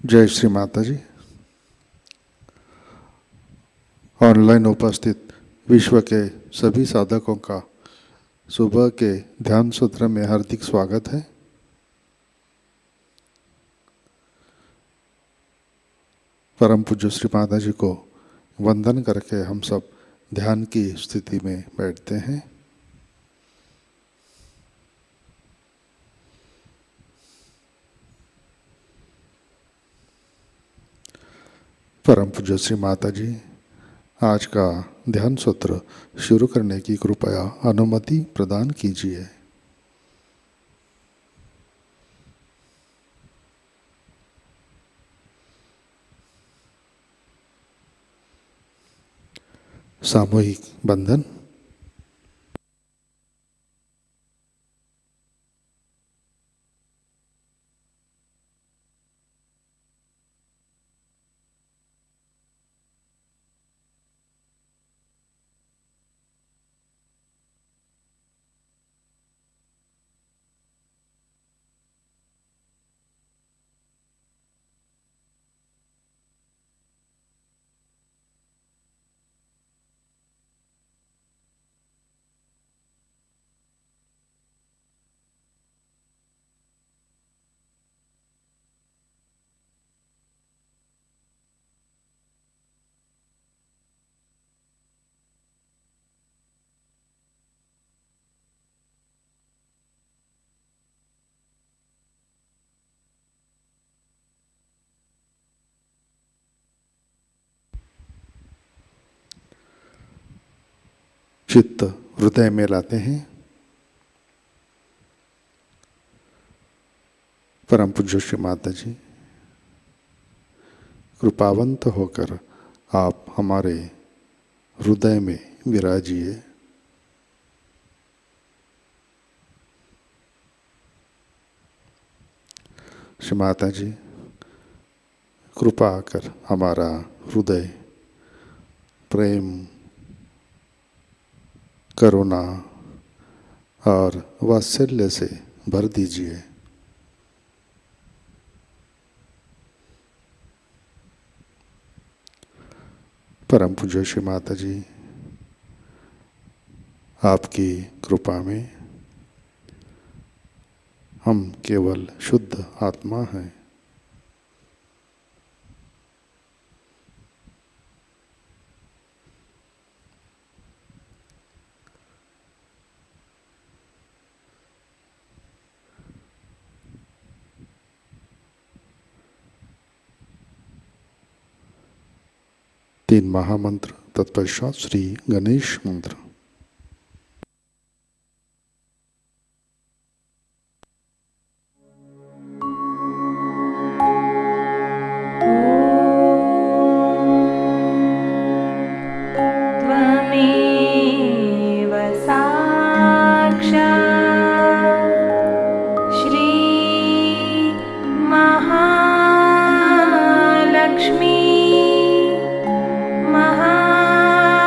जय श्री माताजी। ऑनलाइन उपस्थित विश्व के सभी साधकों का सुबह के ध्यान सूत्र में हार्दिक स्वागत है। परम पूज्य श्री माताजी को वंदन करके हम सब ध्यान की स्थिति में बैठते हैं। परम पूज्य श्री माताजी आज का ध्यान सूत्र शुरू करने की कृपया अनुमति प्रदान कीजिए। सामूहिक बंधन। चित्त हृदय में लाते हैं। परम पूज्य श्री माताजी कृपावंत होकर आप हमारे हृदय में विराजिए। श्री माताजी कृपा कर हमारा हृदय प्रेम, करुणा और वात्सल्य से भर दीजिए। परम पूज्य श्री माताजी आपकी कृपा में हम केवल शुद्ध आत्मा हैं। तीन महामंत्र तत्पश्चात श्री गणेश मंत्र। महालक्ष्मी महासरस्वती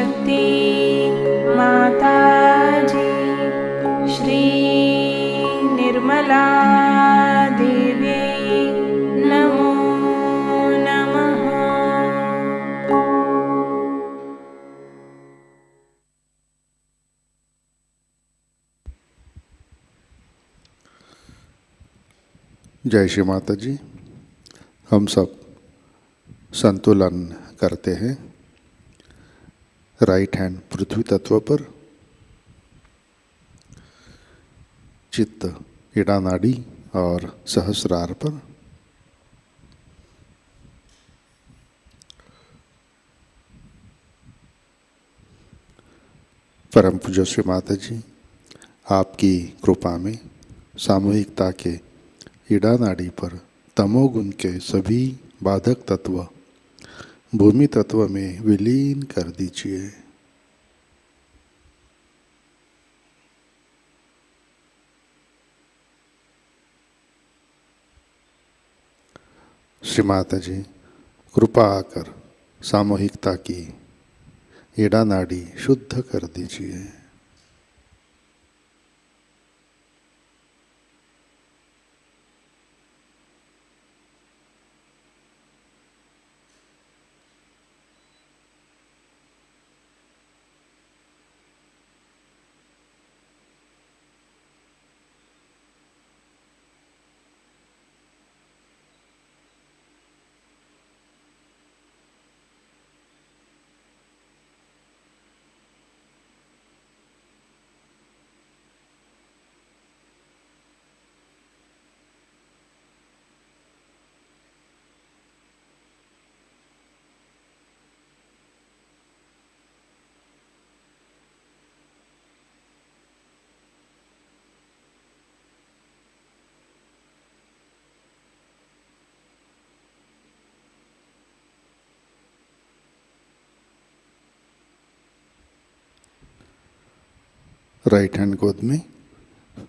शक्ति माताजी, श्री निर्मला देवी नमो नमः। जय श्री माता जी। हम सब संतुलन करते हैं। राइट हैंड पृथ्वी तत्व पर, चित्त इड़ा नाड़ी और सहस्रार पर। परम पूज्य श्री माता जी, आपकी कृपा में सामूहिकता के इड़ा नाड़ी पर तमोगुण के सभी बाधक तत्व भूमि तत्व में विलीन कर दीजिए। श्री माता जी, कृपा आकर सामूहिकता की इड़ा नाड़ी शुद्ध कर दीजिए। राइट हैंड गोद में,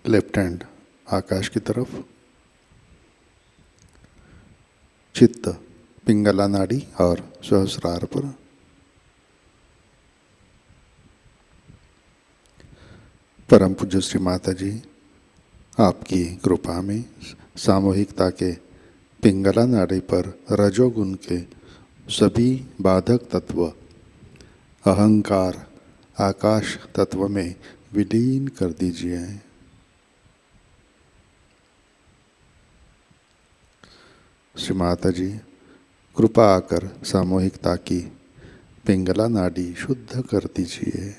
लेफ्ट हैंड आकाश की तरफ। चित्त पिंगला नाड़ी और सहस्रार पर। परम पूज्य श्री माता जी, आपकी कृपा में सामूहिकता के पिंगला नाड़ी पर रजोगुण के सभी बाधक तत्व अहंकार आकाश तत्व में विलीन कर दीजिए। श्री माता जी, कृपा आकर सामूहिकता की पिंगला नाड़ी शुद्ध कर दीजिए।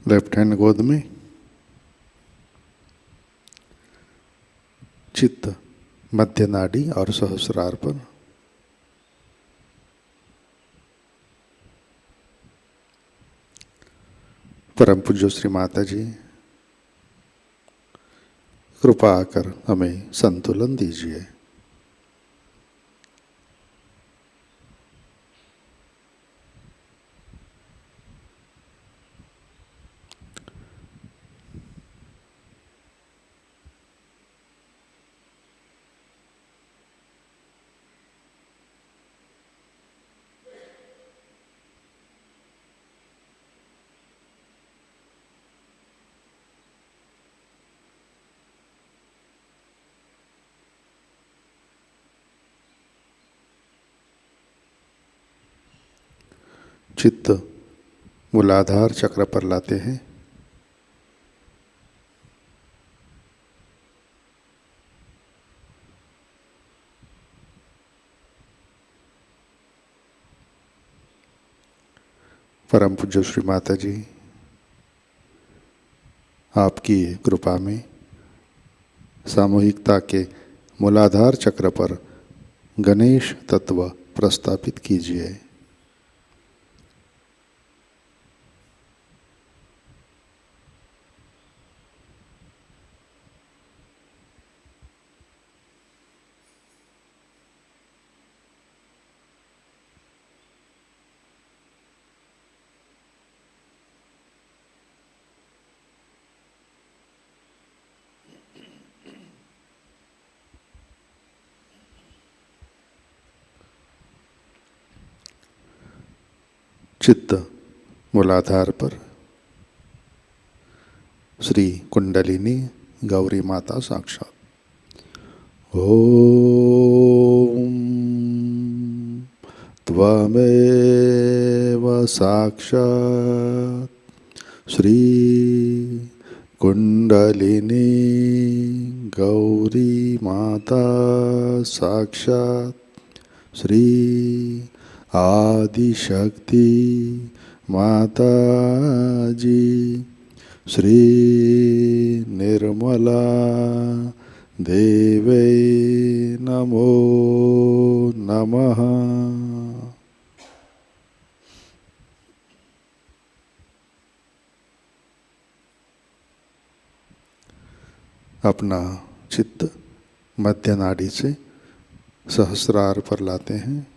लेफ्ट हैंड गोद में। चित्त मध्य नाड़ी और सहस्रार पर। परम पूज्य श्री माता जी, कृपा आकर हमें संतुलन दीजिए। चित्त मूलाधार चक्र पर लाते हैं। परम पूज्य श्री माता जी, आपकी कृपा में सामूहिकता के मूलाधार चक्र पर गणेश तत्व प्रस्थापित कीजिए। चित्त मूलाधार पर श्री कुंडलिनी गौरी माता साक्षात। ओम त्वमेव साक्षात् श्री कुंडलिनी गौरी माता साक्षात् श्री आदिशक्ति माताजी श्री निर्मला देवे नमो नमः। अपना चित्त मध्य नाड़ी से सहस्रार पर लाते हैं।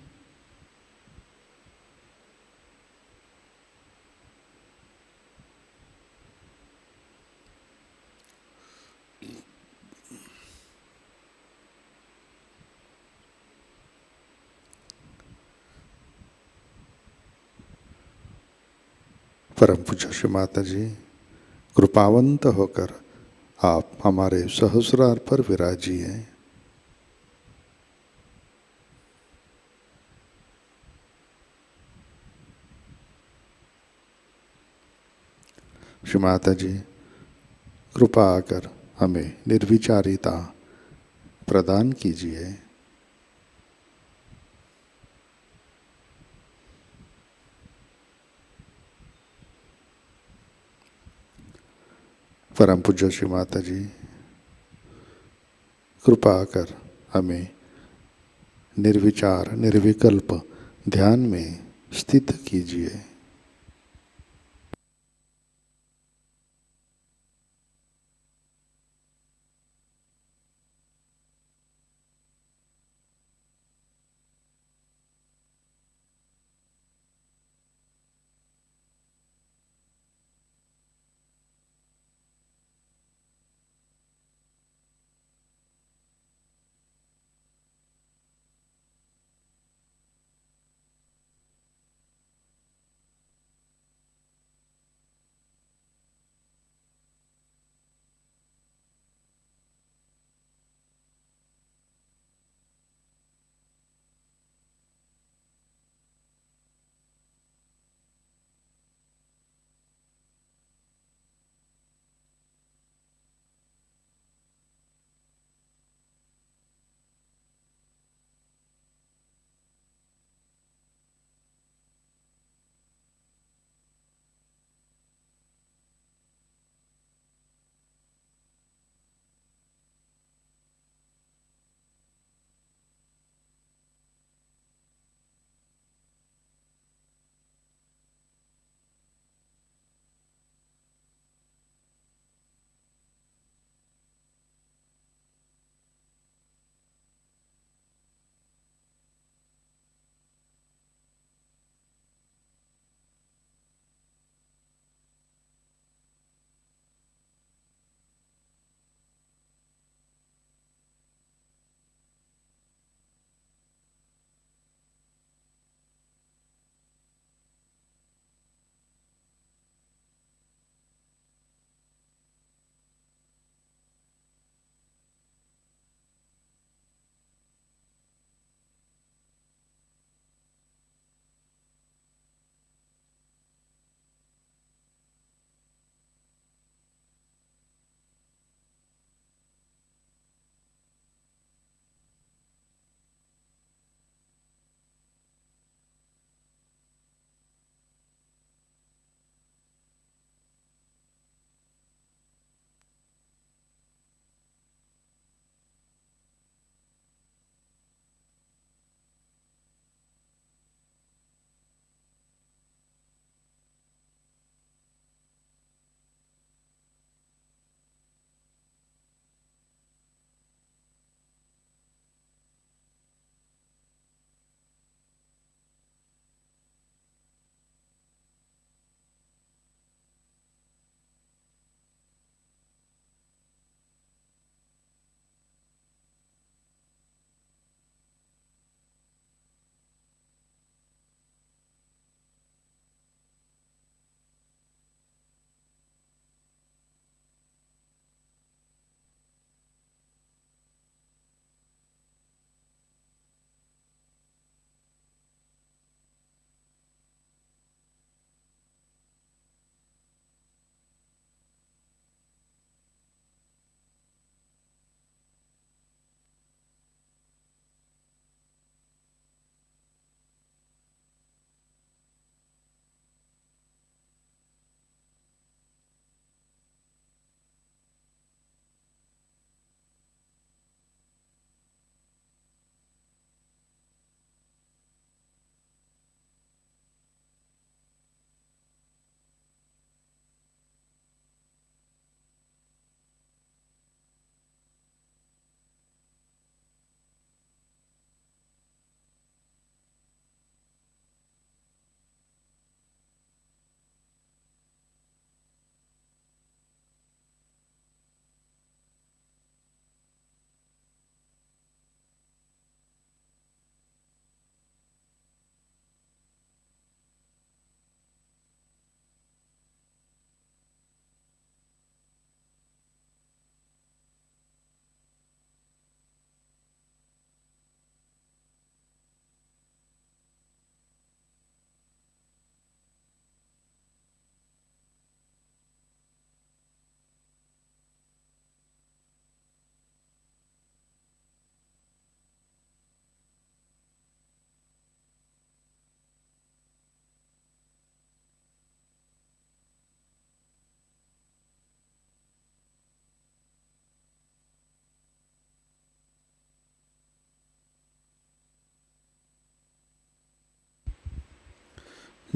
परम पूज्य श्री माता जी, कृपावंत होकर आप हमारे सहस्रार पर विराजिए। श्री माता जी, कृपा आकर हमें निर्विचारिता प्रदान कीजिए। परम पूज्य श्री माता जी, कृपा कर हमें निर्विचार निर्विकल्प ध्यान में स्थित कीजिए।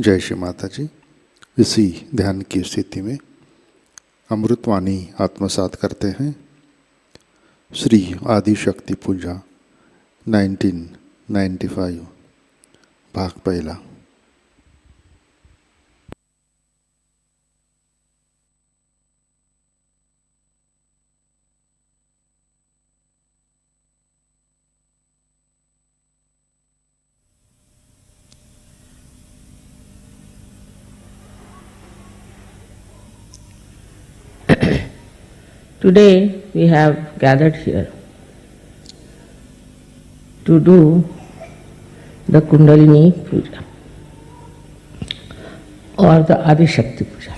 जय श्री माता जी। इसी ध्यान की स्थिति में अमृतवाणी आत्मसात करते हैं। श्री आदि शक्ति पूजा 1995 भाग पहला। Today we have gathered here to do the Kundalini Puja or the Adi Shakti Puja.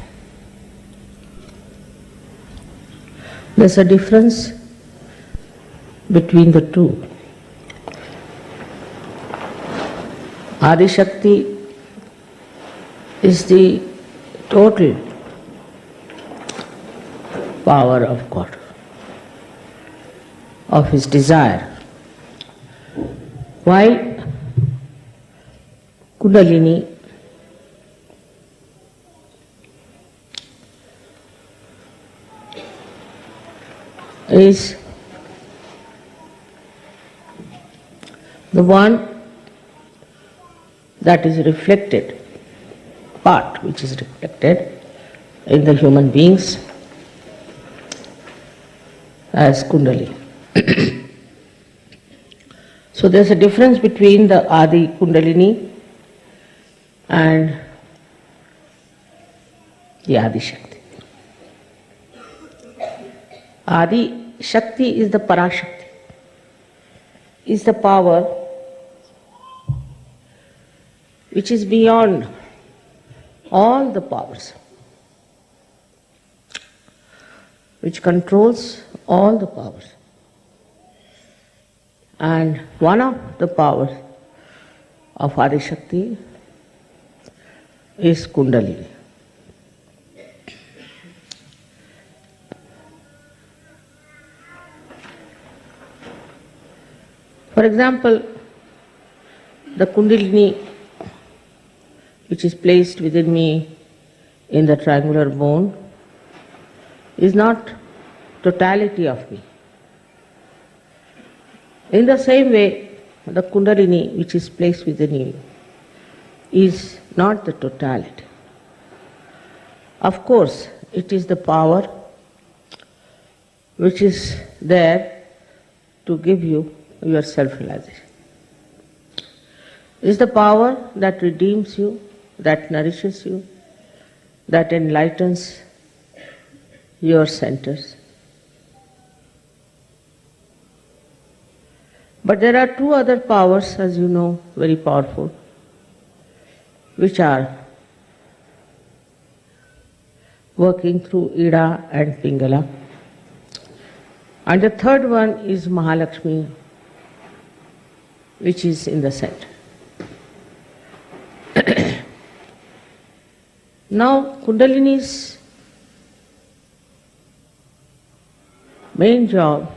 There's a difference between the two. Adi Shakti is the total power of God, of His desire, while Kundalini is the one that is reflected, part which is reflected in the human beings as Kundalini. So there's a difference between the Adi Kundalini and the Adi Shakti. Adi Shakti is the Parashakti, is the power which is beyond all the powers, which controls all the powers. And one of the powers of Adi Shakti is Kundalini. For example, the Kundalini which is placed within me in the triangular bone is not totality of me. In the same way, the Kundalini which is placed within you is not the totality. Of course, it is the power which is there to give you your self-realization. It is the power that redeems you, that nourishes you, that enlightens your centers. But there are two other powers, as you know, very powerful, which are working through Ida and Pingala. And the third one is Mahalakshmi, which is in the center. Now, Kundalini's main job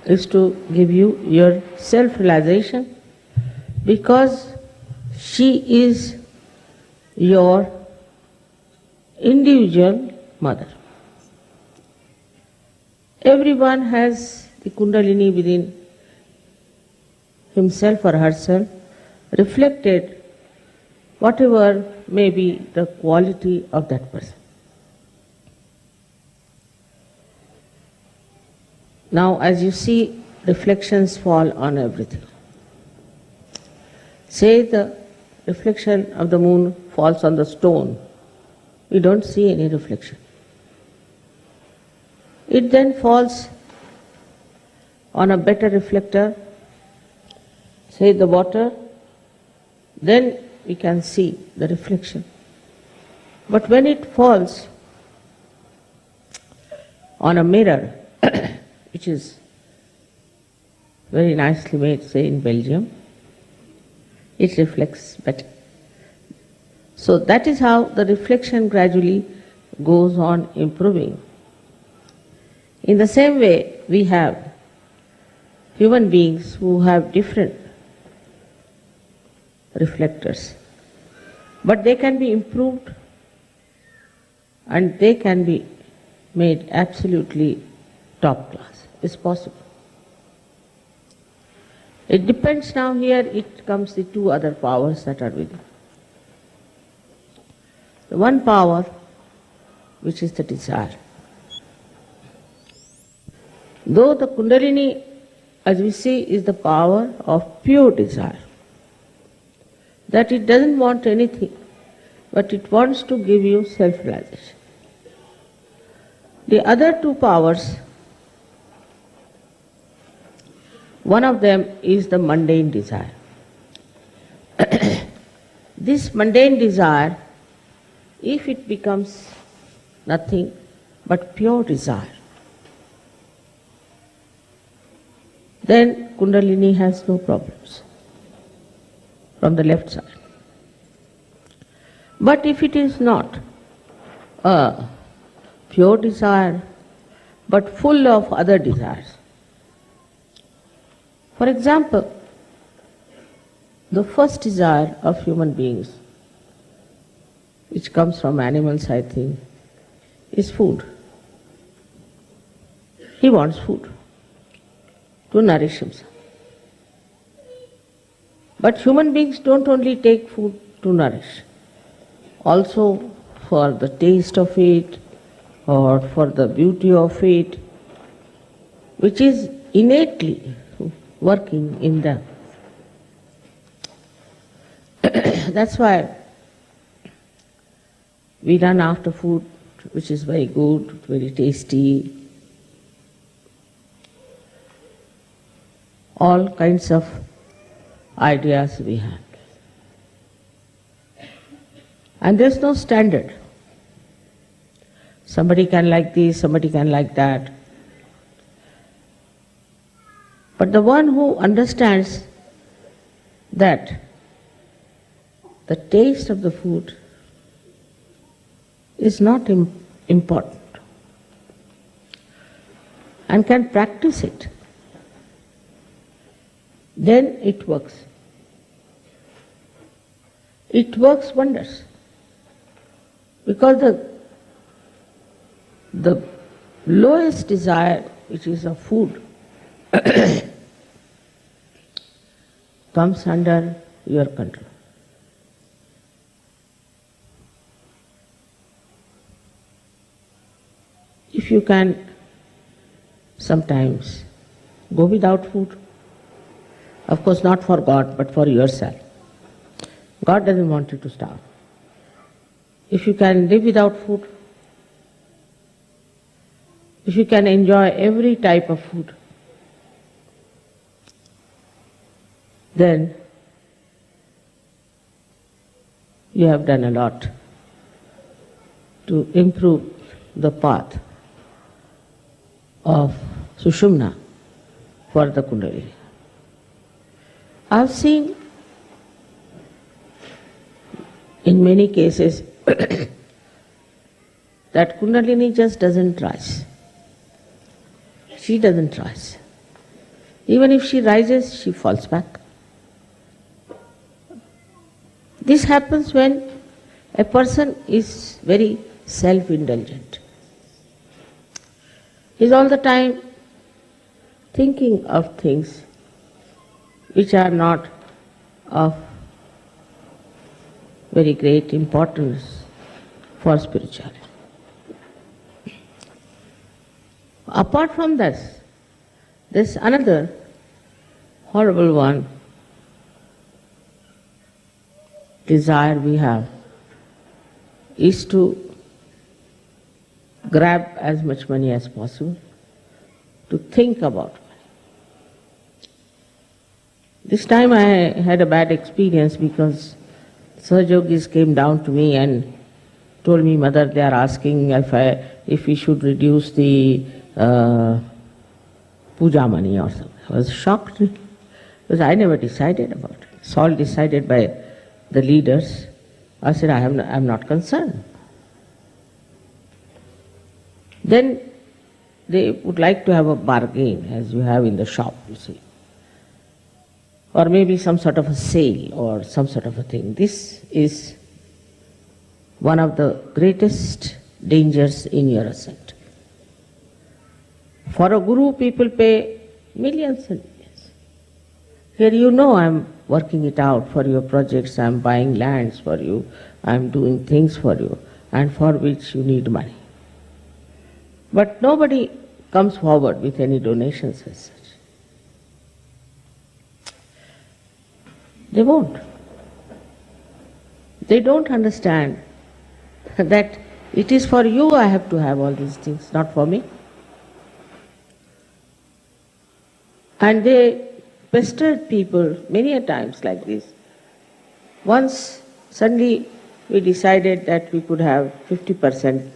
is to give you your self-realization, because she is your individual mother. Everyone has the Kundalini within himself or herself, reflected whatever may be the quality of that person. Now, as you see, reflections fall on everything. Say the reflection of the moon falls on the stone, we don't see any reflection. It then falls on a better reflector, say the water, then we can see the reflection. But when it falls on a mirror, which is very nicely made, say in Belgium, it reflects better. So that is how the reflection gradually goes on improving. In the same way, we have human beings who have different reflectors. But they can be improved and they can be made absolutely top class. It's possible. It depends now here, it comes the two other powers that are within. The one power, which is the desire. Though the Kundalini, as we see, is the power of pure desire, that it doesn't want anything, but it wants to give you self-realization. The other two powers, one of them is the mundane desire. This mundane desire, if it becomes nothing but pure desire, then Kundalini has no problems from the left side. But if it is not a pure desire, but full of other desires, for example, the first desire of human beings, which comes from animals, I think, is food. He wants food to nourish himself. But human beings don't only take food to nourish, also for the taste of it or for the beauty of it, which is innately working in them. That's why we run after food which is very good, very tasty, all kinds of ideas we have. And there's no standard. Somebody can like this, somebody can like that. But the one who understands that the taste of the food is not important and can practice it, then it works. It works wonders. Because the lowest desire, which is of food, comes under your control. If you can sometimes go without food, of course not for God, but for yourself. God doesn't want you to starve. If you can live without food, if you can enjoy every type of food, then you have done a lot to improve the path of Sushumna for the Kundalini. I have seen in many cases that Kundalini just doesn't rise. She doesn't rise. Even if she rises, she falls back. This happens when a person is very self-indulgent. He is all the time thinking of things which are not of very great importance for spirituality. Apart from this, there's another horrible one, desire we have, is to grab as much money as possible, to think about money. This time I had a bad experience because Sahajayogis came down to me and told me, Mother, they are asking if we should reduce the puja money or something. I was shocked because I never decided about it. It's all decided by the leaders. I said, I'm not concerned. Then they would like to have a bargain, as you have in the shop, you see. or maybe some sort of a sale or some sort of a thing. This is one of the greatest dangers in your ascent. For a guru, people pay millions and millions. Here you know I'm working it out for your projects, I'm buying lands for you, I'm doing things for you, and for which you need money. But nobody comes forward with any donations as such. They won't. They don't understand that it is for you I have to have all these things, not for me. And they pestered people many a times like this. Once suddenly we decided that we could have 50%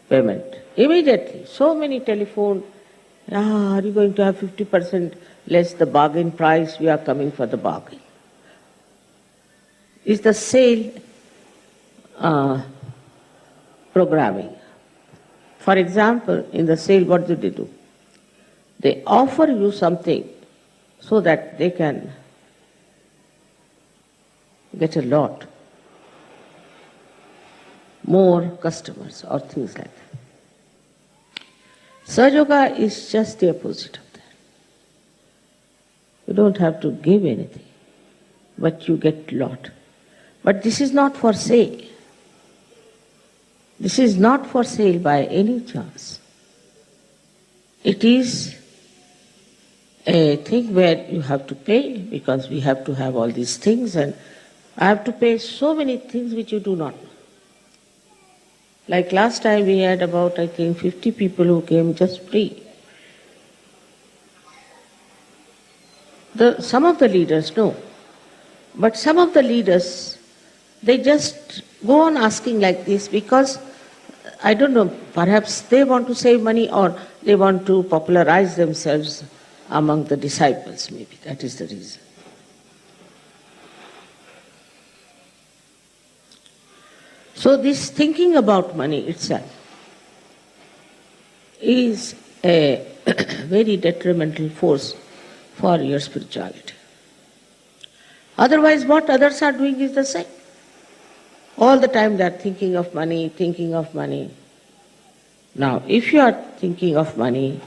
payment. Immediately, so many telephoned, are you going to have 50% less the bargain price? We are coming for the bargain. Is the sale programming. For example, in the sale, what do? They offer you something so that they can get a lot more customers or things like that. Sahajayoga is just the opposite of that. You don't have to give anything, but you get lot. But this is not for sale. This is not for sale by any chance. It is a thing where you have to pay because we have to have all these things, and I have to pay so many things which you do not know. Like last time we had about, I think, 50 people who came just free. Some of the leaders know, but some of the leaders, they just go on asking like this because, I don't know, perhaps they want to save money or they want to popularize themselves among the disciples, maybe that is the reason. So this thinking about money itself is a very detrimental force for your spirituality. Otherwise, what others are doing is the same. All the time they are thinking of money, thinking of money. Now, if you are thinking of money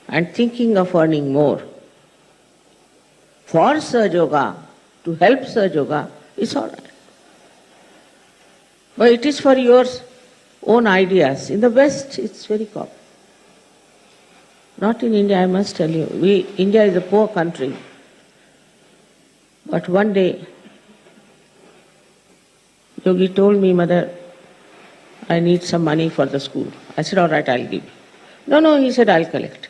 and thinking of earning more, for Sahajayoga, to help Sahajayoga, it's all right. But it is for your own ideas. In the West, it's very common. Not in India, I must tell you. India is a poor country. But one day, Yogi told me, Mother, I need some money for the school. I said, all right, I'll give you. No, he said, I'll collect.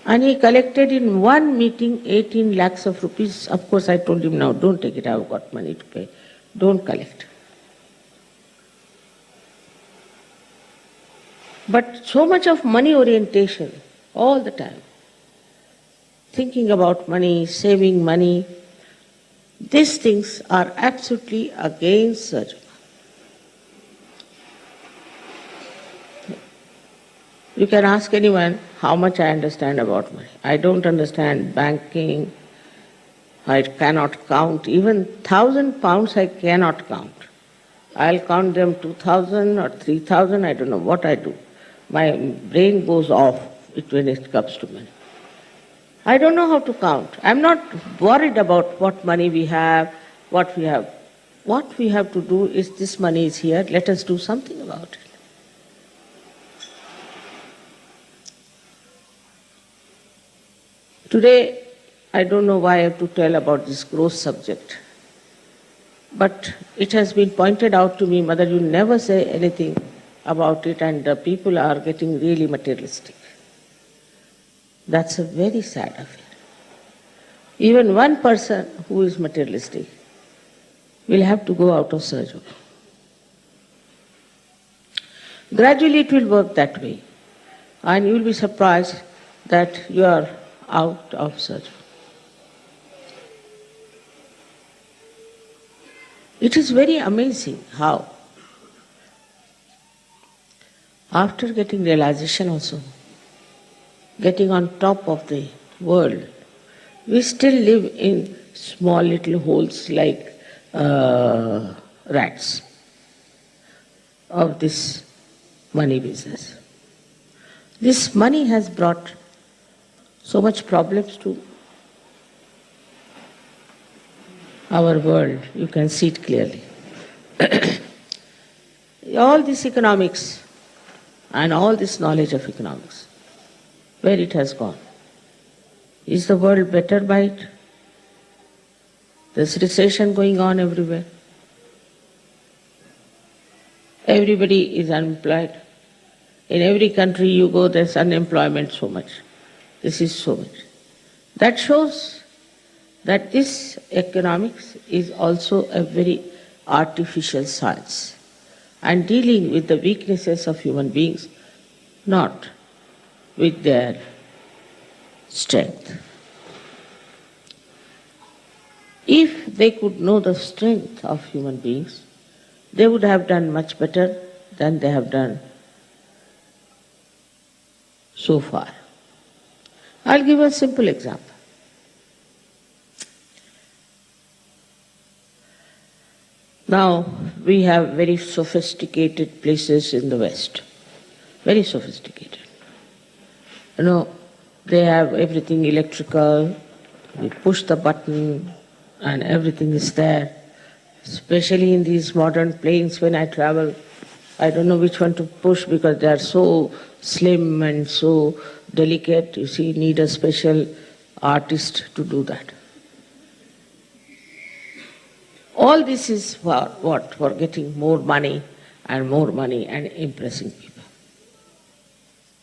And he collected in one meeting 18 lakhs of rupees. Of course, I told him, no, don't take it. I've got money to pay. Don't collect. But so much of money orientation all the time. Thinking about money, saving money, these things are absolutely against Sahajayoga. You can ask anyone how much I understand about money. I don't understand banking. I cannot count. Even 1,000 pounds I cannot count. I'll count them 2,000 or 3,000, I don't know what I do. My brain goes off when it comes to money. I don't know how to count. I'm not worried about what money we have, what we have. What we have to do is this money is here, let us do something about it. Today, I don't know why I have to tell about this gross subject. But it has been pointed out to me, Mother, you never say anything about it, and the people are getting really materialistic. That's a very sad affair. Even one person who is materialistic will have to go out of Sahajayoga. Gradually it will work that way, and you will be surprised that you are out of Sahajayoga. It is very amazing how, after getting realization also, getting on top of the world, We still live in small little holes like rats of this money business. This money has brought so much problems to our world. You can see it clearly. All this economics and all this knowledge of economics, where it has gone? Is the world better by it? There's recession going on everywhere. Everybody is unemployed. In every country you go, there's unemployment so much. This is so much. That shows that this economics is also a very artificial science and dealing with the weaknesses of human beings, not with their strength. If they could know the strength of human beings, they would have done much better than they have done so far. I'll give a simple example. Now, we have very sophisticated places in the West, very sophisticated. You know, they have everything electrical, you push the button and everything is there. Especially in these modern planes, when I travel, I don't know which one to push because they are so slim and so delicate. You see, need a special artist to do that. All this is for what? For getting more money and impressing people.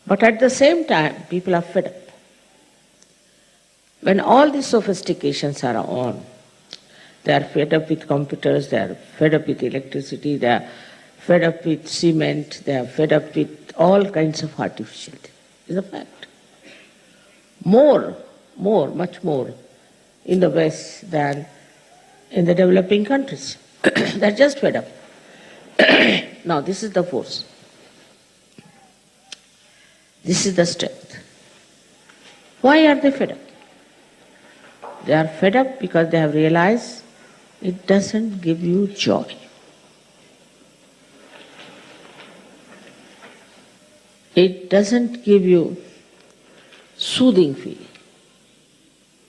But at the same time, people are fed up. When all these sophistications are on, they are fed up with computers, they are fed up with electricity, they are fed up with cement, they are fed up with all kinds of artificial things. It's a fact. Much more in the West than in the developing countries. They're just fed up. Now, this is the force. This is the strength. Why are they fed up? They are fed up because they have realized it doesn't give you joy. It doesn't give you soothing feeling.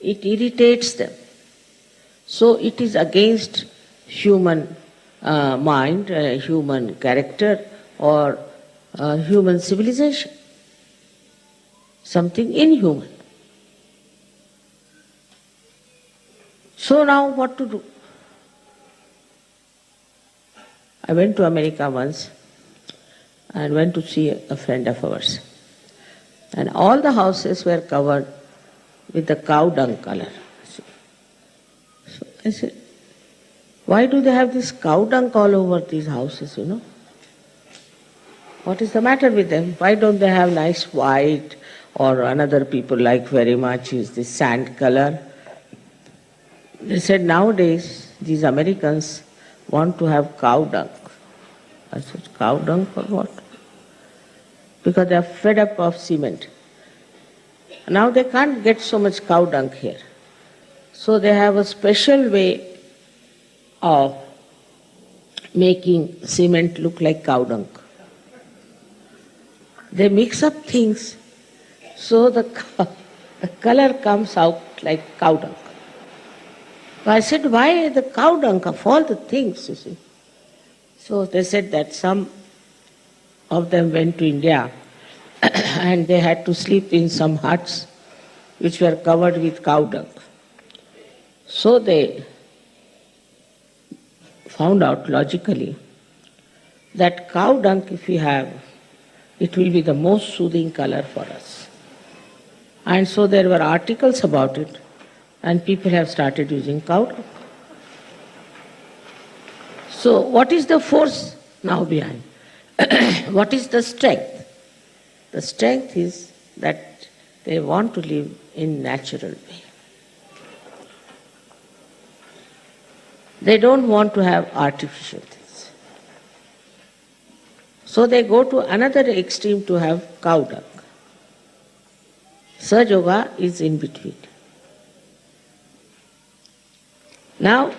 It irritates them. So it is against human mind, human character, or human civilization. Something inhuman. So now what to do? I went to America once and went to see a friend of ours. And all the houses were covered with the cow dung color. So I said, why do they have this cow dung all over these houses, you know? What is the matter with them? Why don't they have nice white, or another people like very much is this sand color? They said nowadays these Americans want to have cow dung. I said, cow dung for what? Because they are fed up of cement. Now they can't get so much cow dung here. So they have a special way of making cement look like cow dung. They mix up things so the color comes out like cow dung. I said, why the cow dung of all the things, you see? So they said that some of them went to India and they had to sleep in some huts which were covered with cow dung. So they found out logically that cow dung, if we have, it will be the most soothing color for us. And so there were articles about it, and people have started using cow dung. So what is the force now behind? What is the strength? The strength is that they want to live in natural way. They don't want to have artificial things. So they go to another extreme to have cow dung. Sahajayoga is in between. Now,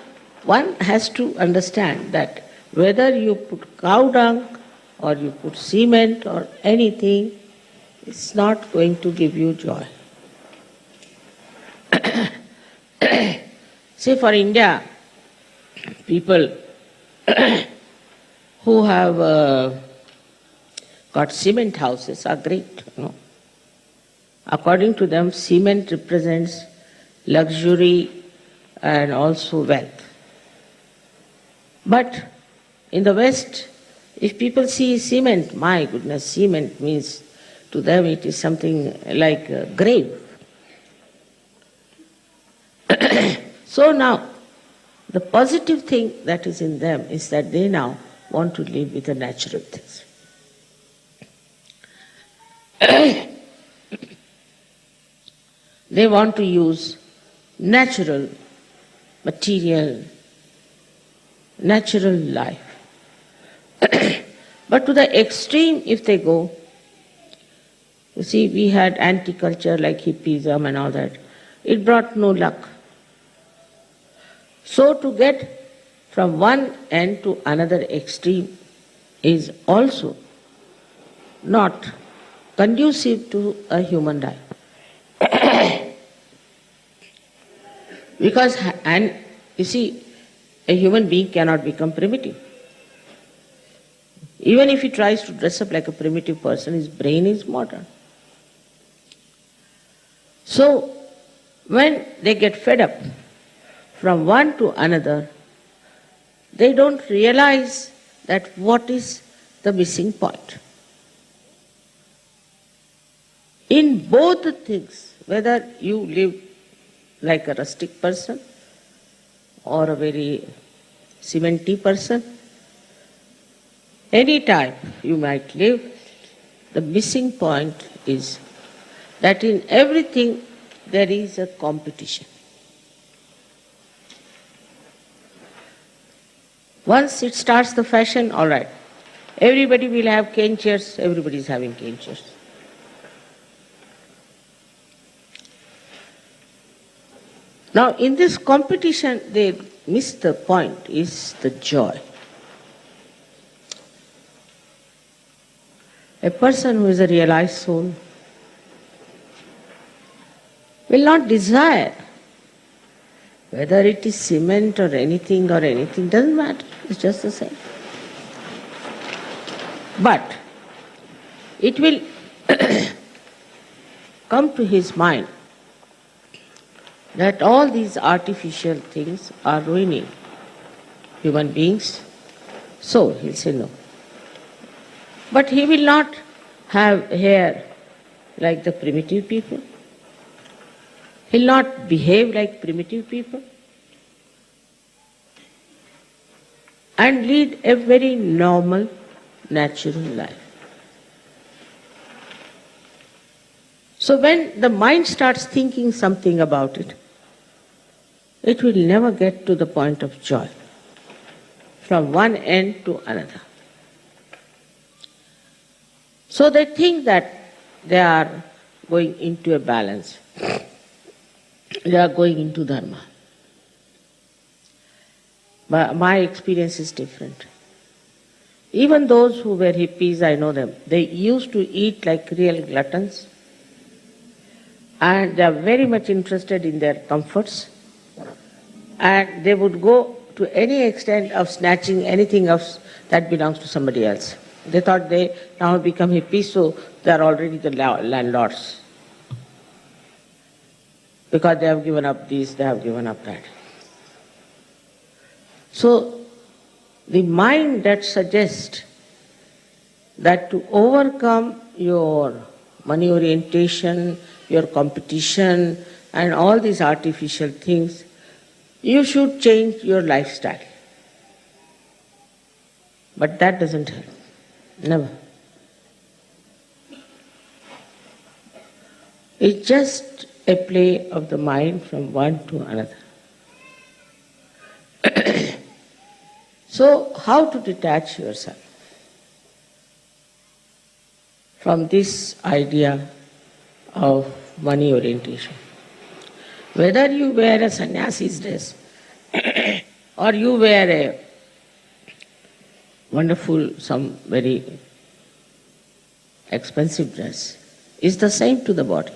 one has to understand that whether you put cow dung or you put cement or anything, it's not going to give you joy. Say for India, people who have got cement houses are great. According to them, cement represents luxury and also wealth. But in the West, if people see cement, my goodness, cement means to them it is something like a grave. So now, the positive thing that is in them is that they now want to live with the natural things. They want to use natural material, natural life. But to the extreme if they go, you see, we had anti-culture like hippism and all that. It brought no luck. So to get from one end to another extreme is also not conducive to a human life. Because, and you see, a human being cannot become primitive. Even if he tries to dress up like a primitive person, his brain is modern. So, when they get fed up from one to another, they don't realize that what is the missing point. In both the things, whether you live like a rustic person or a very cementy person, any time you might live, the missing point is that in everything there is a competition. Once it starts the fashion, all right, everybody will have cane chairs, everybody is having cane chairs. Now in this competition they miss the point, is the joy. A person who is a realized soul will not desire whether it is cement or anything, doesn't matter, it's just the same. But it will come to his mind that all these artificial things are ruining human beings, so he'll say no. But he will not have hair like the primitive people. He'll not behave like primitive people and lead a very normal, natural life. So when the mind starts thinking something about it, it will never get to the point of joy from one end to another. So they think that they are going into a balance. They are going into dharma. But my experience is different. Even those who were hippies, I know them, they used to eat like real gluttons and they are very much interested in their comforts and they would go to any extent of snatching anything else that belongs to somebody else. They thought they now become hippies, so they are already the landlords. Because they have given up this, they have given up that. So, the mind that suggests that to overcome your money orientation, your competition, and all these artificial things, you should change your lifestyle. But that doesn't help. Never. It's just a play of the mind from one to another. So, how to detach yourself from this idea of money orientation? Whether you wear a sannyasi's dress or you wear a wonderful, some very expensive dress, is the same to the body.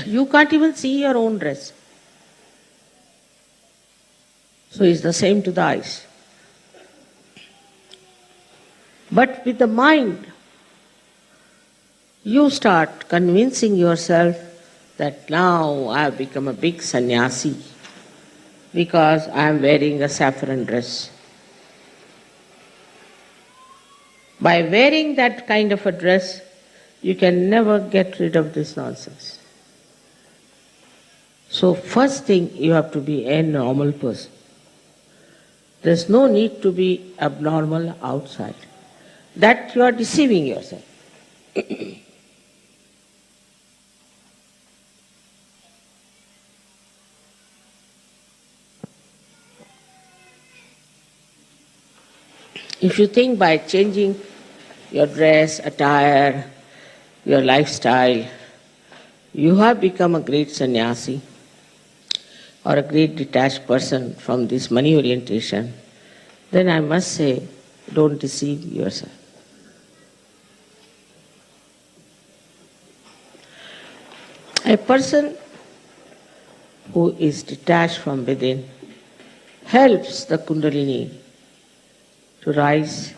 You can't even see your own dress. So it's the same to the eyes. But with the mind, you start convincing yourself that now I have become a big sannyasi because I am wearing a saffron dress. By wearing that kind of a dress, you can never get rid of this nonsense. So first thing, you have to be a normal person. There's no need to be abnormal outside. That you are deceiving yourself. If you think by changing your dress, attire, your lifestyle, you have become a great sannyasi or a great detached person from this money orientation, then I must say, don't deceive yourself. A person who is detached from within helps the Kundalini to rise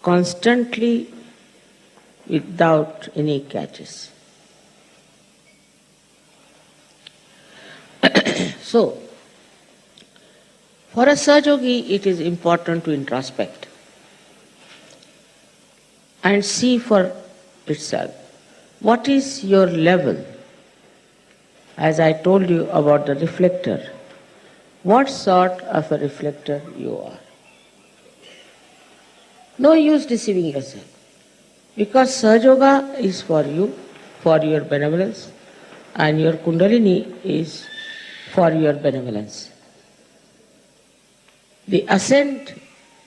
constantly without any catches. So, for a Sahajayogi, it is important to introspect and see for itself what is your level. As I told you about the reflector, what sort of a reflector you are. No use deceiving yourself, because Sahajayoga is for you, for your benevolence, and your Kundalini is for your benevolence. The ascent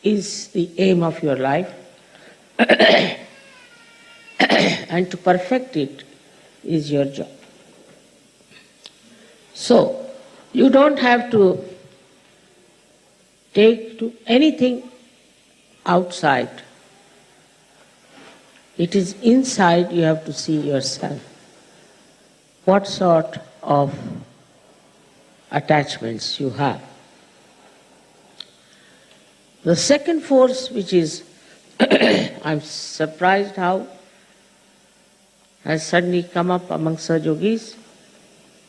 is the aim of your life, and to perfect it is your job. So, you don't have to take to anything outside. It is inside you have to see yourself. What sort of attachments you have. The second force, which is, I'm surprised how has suddenly come up among Sahajogis,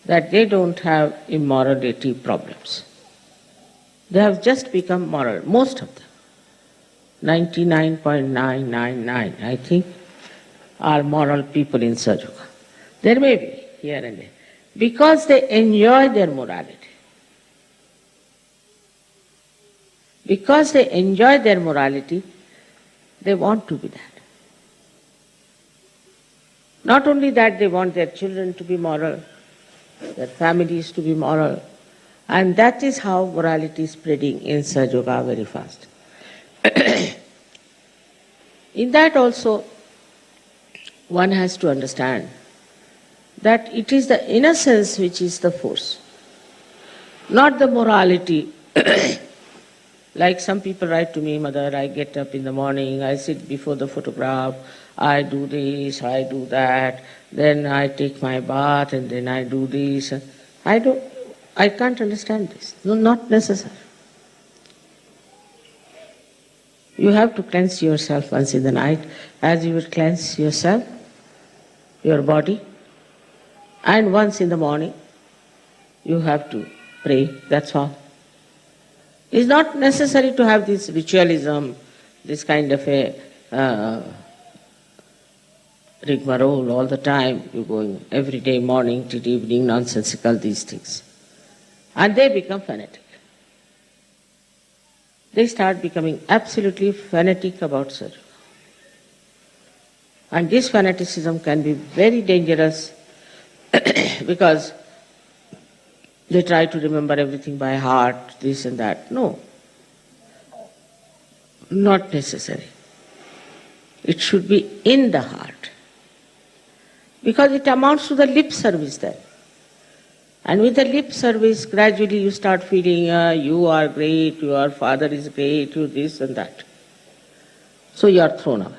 that they don't have immorality problems. They have just become moral, most of them. 99.999, I think, are moral people in Sahajayoga. There may be, here and there, because they enjoy their morality. Because they enjoy their morality, they want to be that. Not only that, they want their children to be moral, their families to be moral, and that is how morality is spreading in Sahajayoga very fast. In that also, one has to understand that it is the innocence which is the force, not the morality. Like some people write to me, Mother, I get up in the morning, I sit before the photograph, I do this, I do that, then I take my bath and then I do this. I can't understand this. No, not necessary. You have to cleanse yourself once in the night, as you would cleanse yourself, your body, and once in the morning you have to pray, that's all. It's not necessary to have this ritualism, this kind of a rigmarole all the time. You're going every day, morning till evening, nonsensical, these things. And they become fanatic. They start becoming absolutely fanatic about Sahajayoga. And this fanaticism can be very dangerous because they try to remember everything by heart, this and that. No, not necessary. It should be in the heart. Because it amounts to the lip service then. And with the lip service, gradually you start feeling, you are great, your father is great, you this and that. So you are thrown away.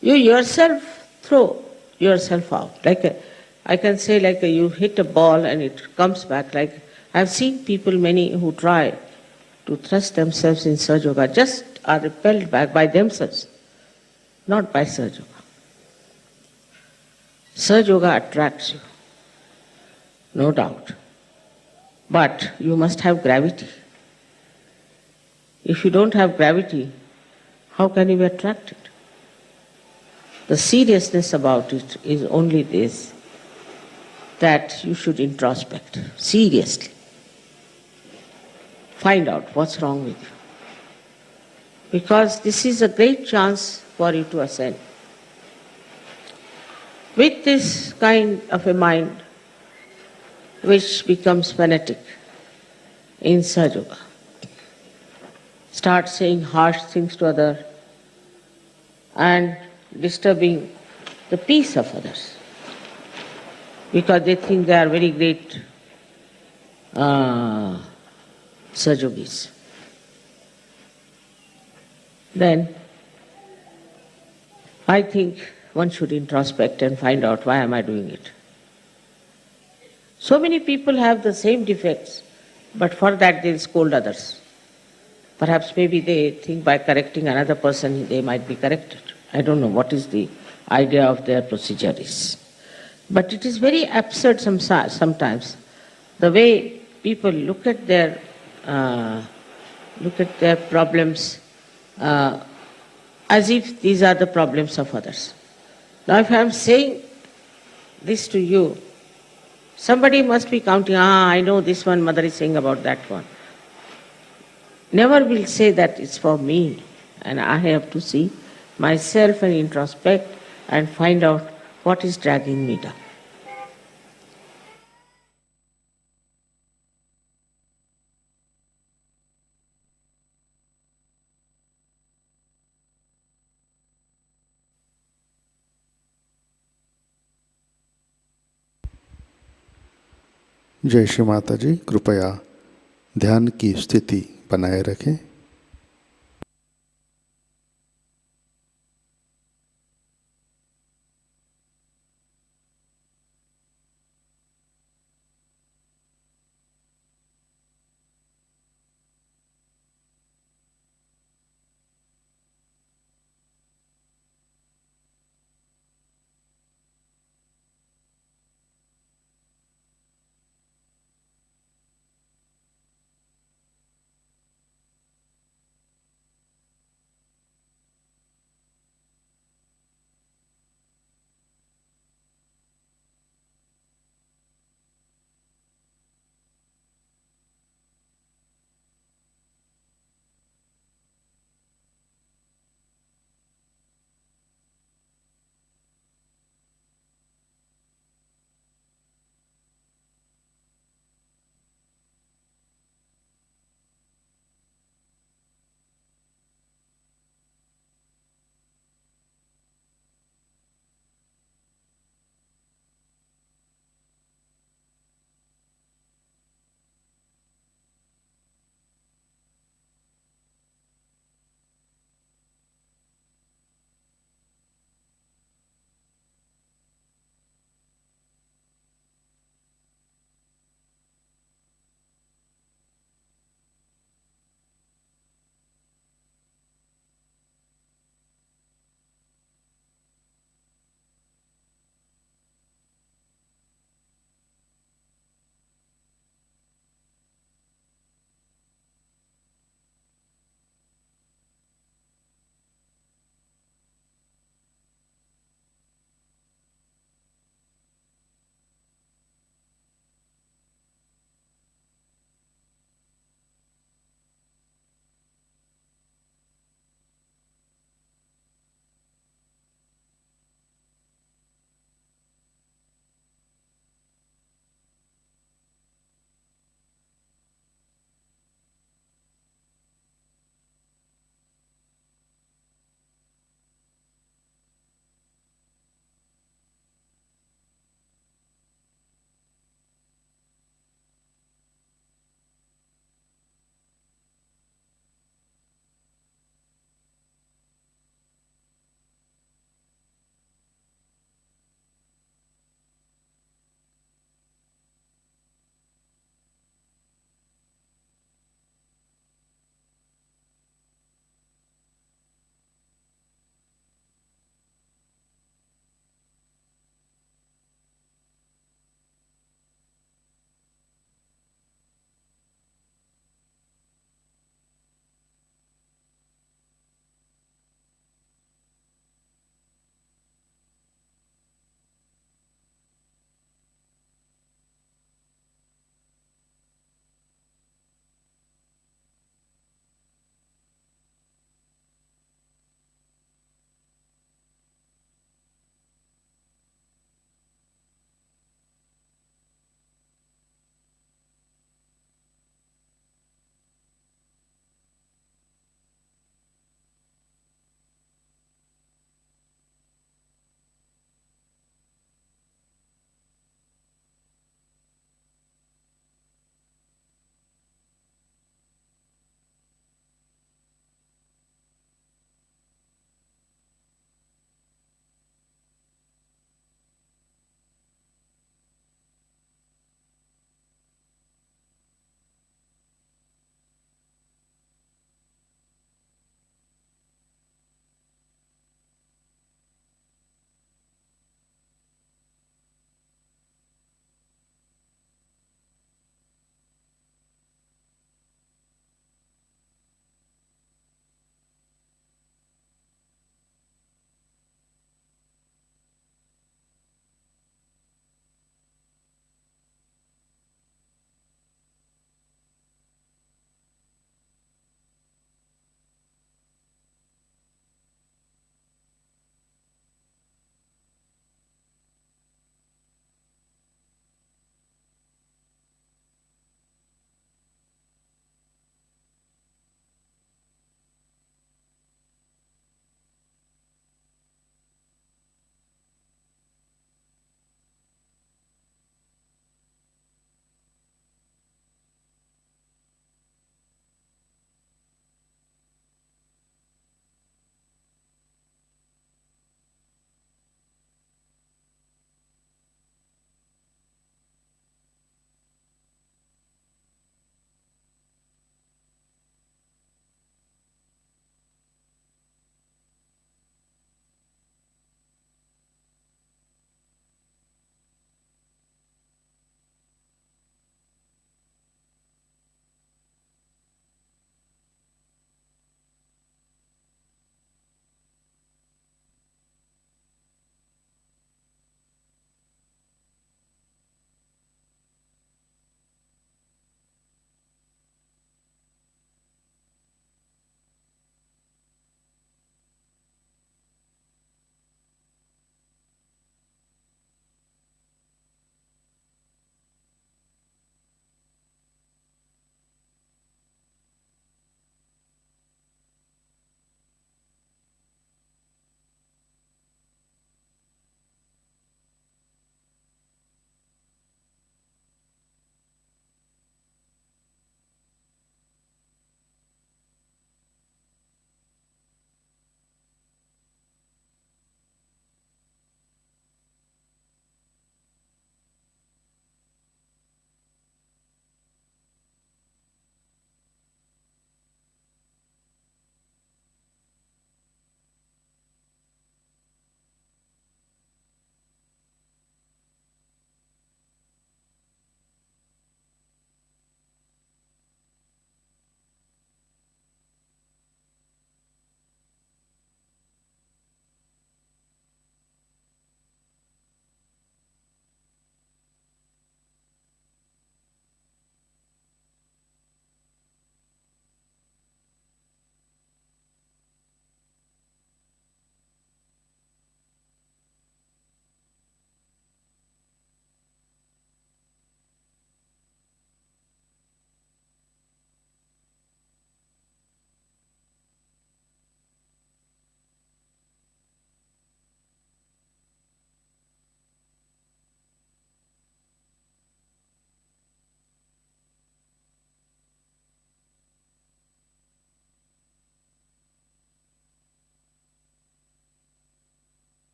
You yourself throw yourself out. I can say you hit a ball and it comes back. Like I've seen people, many who try to thrust themselves in Sahajayoga, just are repelled back by themselves, not by Sahajayoga. Sahajayoga attracts you, no doubt. But you must have gravity. If you don't have gravity, how can you be attracted? The seriousness about it is only this, that you should introspect seriously. Find out what's wrong with you. Because this is a great chance for you to ascend. With this kind of a mind, which becomes fanatic in Sahajayoga, start saying harsh things to others and disturbing the peace of others because they think they are very great Sahajogis. Then I think one should introspect and find out, why am I doing it? So many people have the same defects, but for that they scold others. Perhaps maybe they think by correcting another person they might be corrected. I don't know what is the idea of their procedure is. But it is very absurd sometimes, the way people look at their problems as if these are the problems of others. Now if I am saying this to you, somebody must be counting, I know this one mother is saying about that one. Never will say that it's for me, and I have to see myself and introspect and find out what is dragging me down. जय श्री माता जी, कृपया ध्यान की स्थिति बनाए रखें।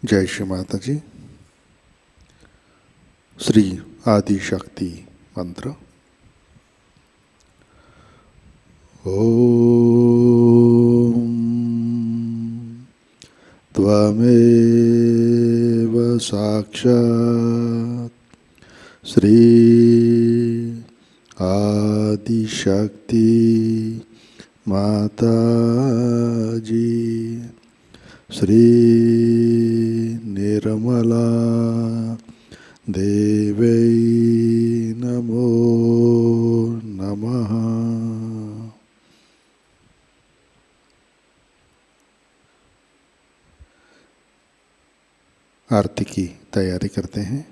जय श्री माता जी। श्री आदि शक्ति मंत्र। ओम त्वमेव साक्षात् श्री आदिशक्ति माताजी श्री निर्मला देवै नमो नमः। आरती की तैयारी करते हैं।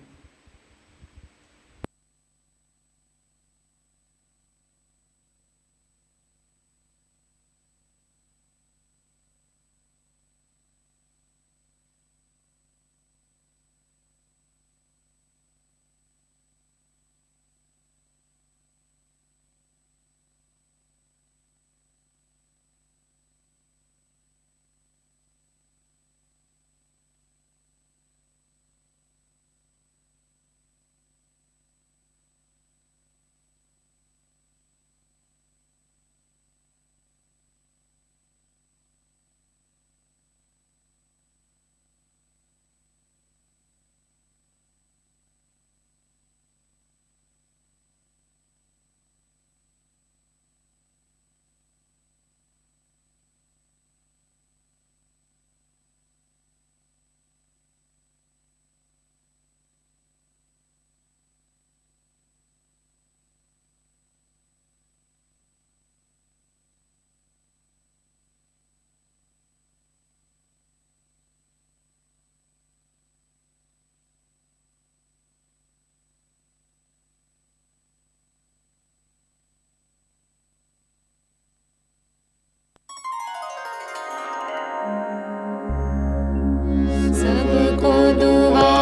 सबको दुआ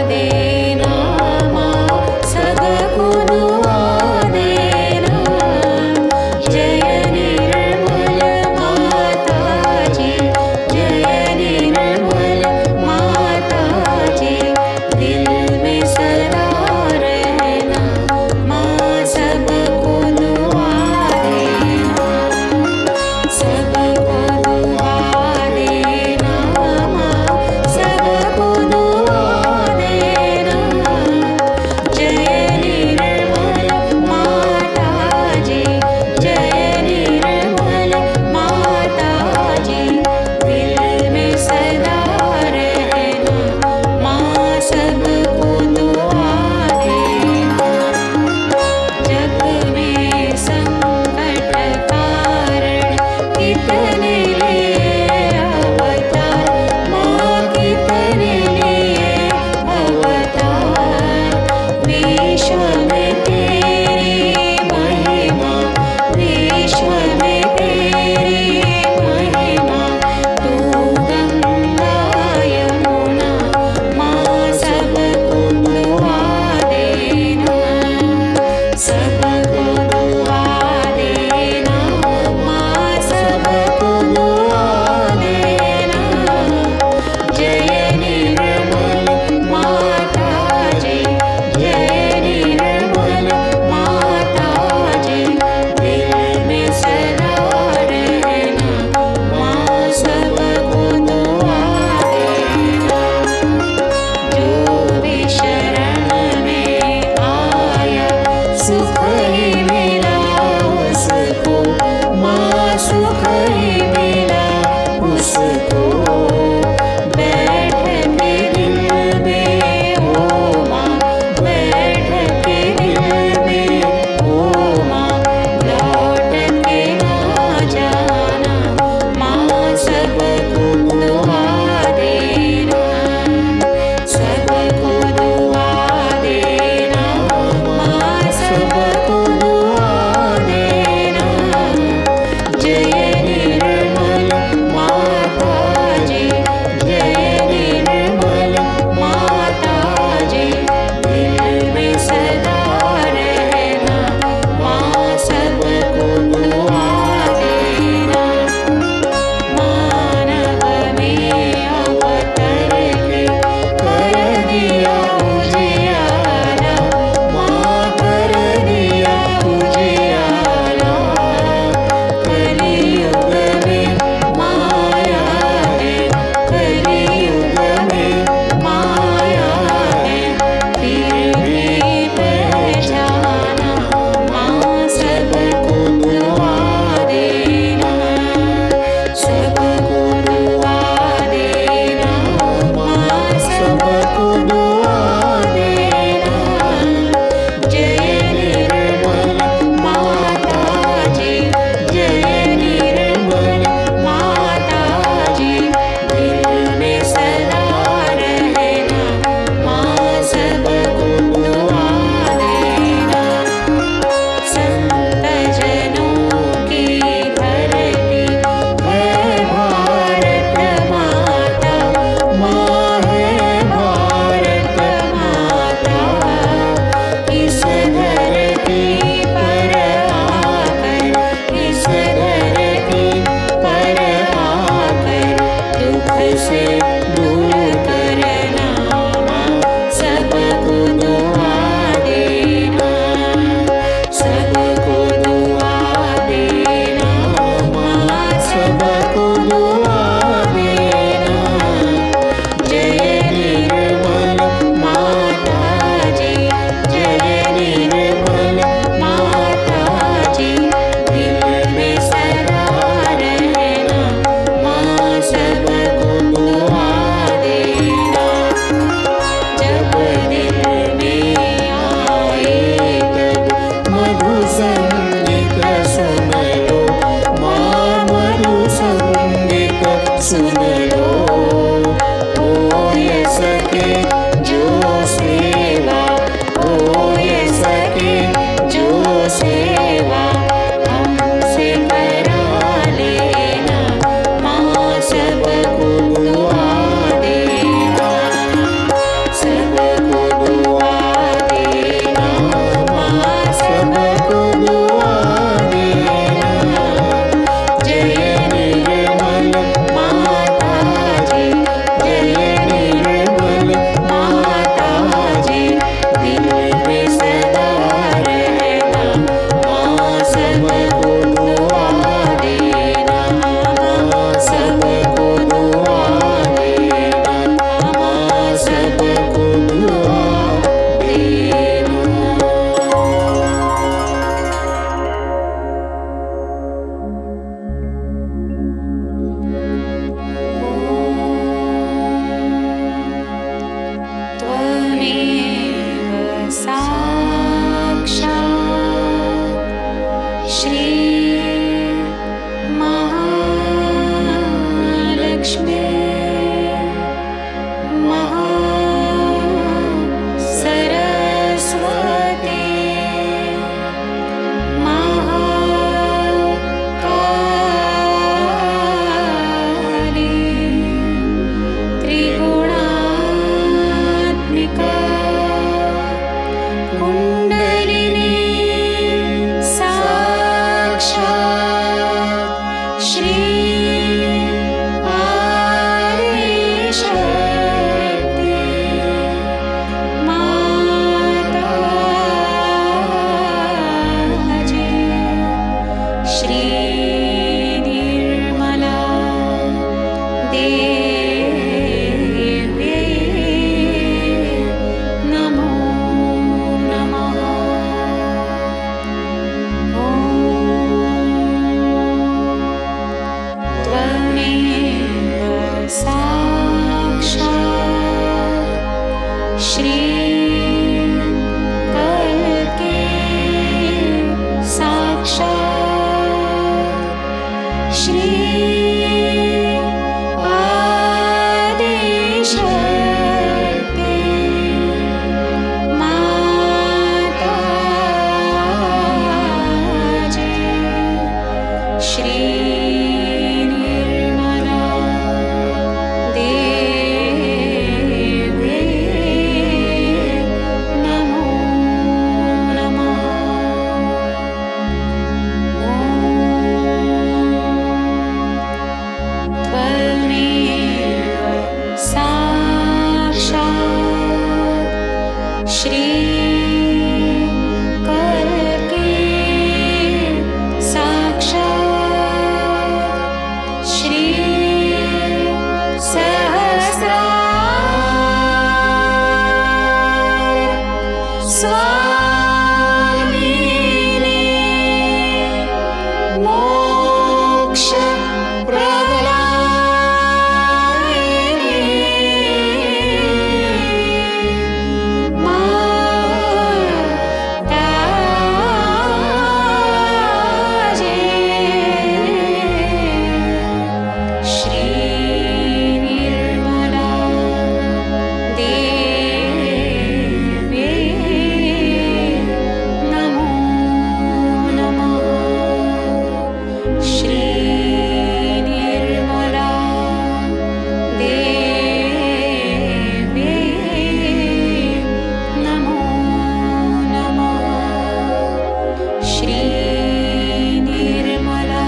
देना माँ, सबको दुआ देना। जय निर्मल माताजी, जय निर्मल माताजी। दिल में सदा रहना माँ, सबको दुआ देना। सबको दुआ देना माँ, सबको दुआ देना। जय निर्मल माताजी, जय निर्मल माताजी। दिल में सदा रहना माँ, सबको दुआ देना। जग में संकट कारण कितने लिए अवतार माँ, कितने लिए अवतार। विश्व में तेरी महिमा, विश्व में तेरी महिमा। तू गंगा यमुना माँ, सबको दुआ देना। सबको दुआ देना माँ, सबको दुआ देना। जय निर्मल माताजी, जय निर्मल माताजी। दिल में सदा रहना माँ, सबको दुआ देना। जो भी शरण में आया सुख ही श्री महालक्ष्मी महासरस्वती महाकाली त्रिगुणात्मिका कुण्डलिनी साक्षात् श्री आदिशक्ति माताजी श्री निर्मला देव्यै नमो नमः। ॐ त्वमेव साक्षात् श्री कल्के साक्षात् श्री आदिशक्ति माताजी श्री निर्मला देव्यै नमो नमः। ॐ त्वमेव साक्षात् श्री कल्के साक्षात् श्री सहस्रार स्वामिनी मोक्ष माताजी श्री निर्मला देव्यै नमो नमः। श्री निर्मला देव्यै नमो नमः। श्री निर्मला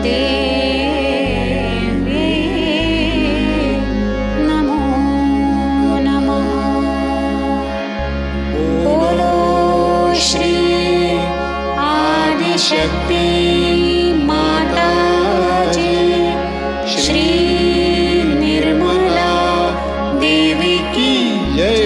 देव्यै नमो नमः। बोलो श्री आदिशक्ति माताजी श्री निर्मला देवी की जय।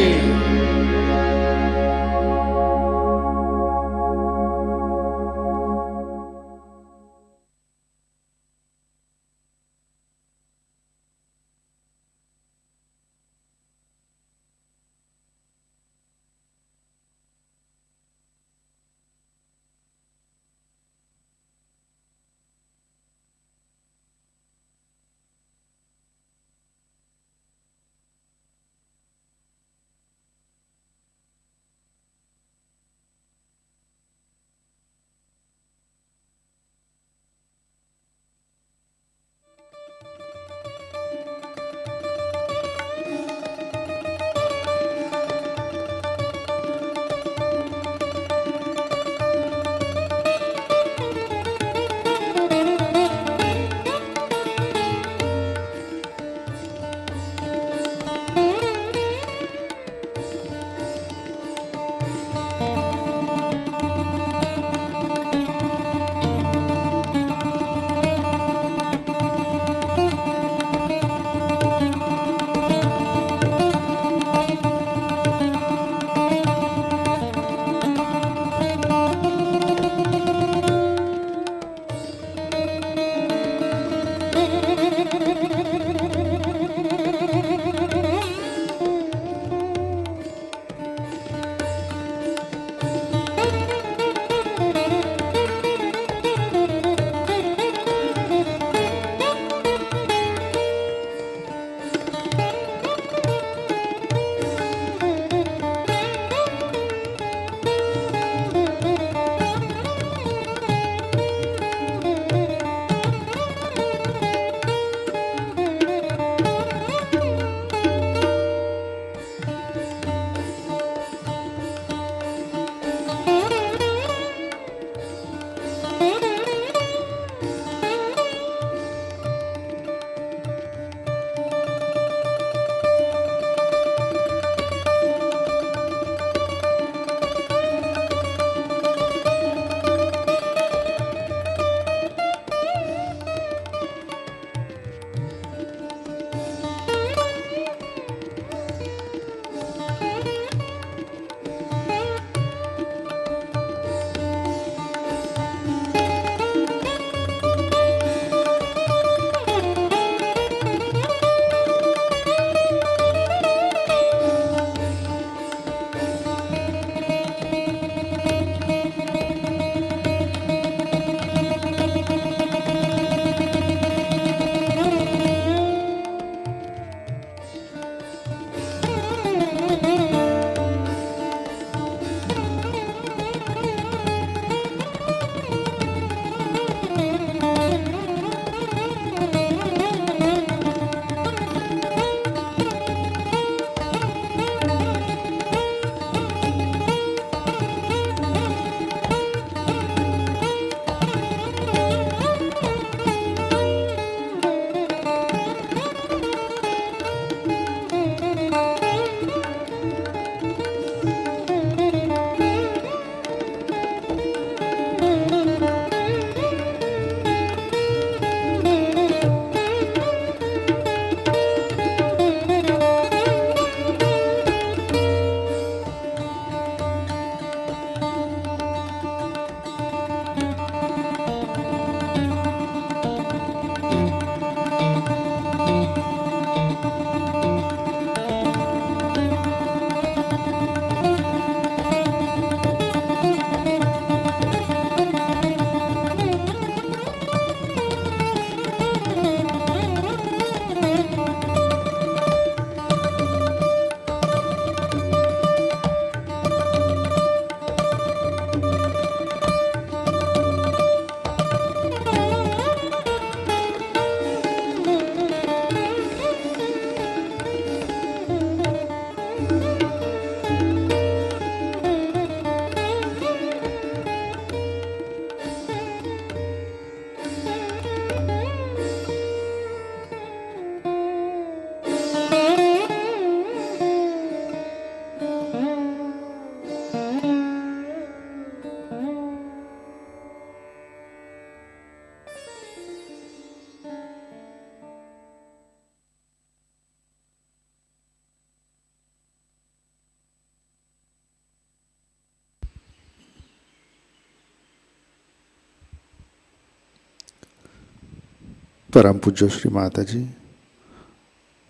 परम पूज्य श्री माता जी,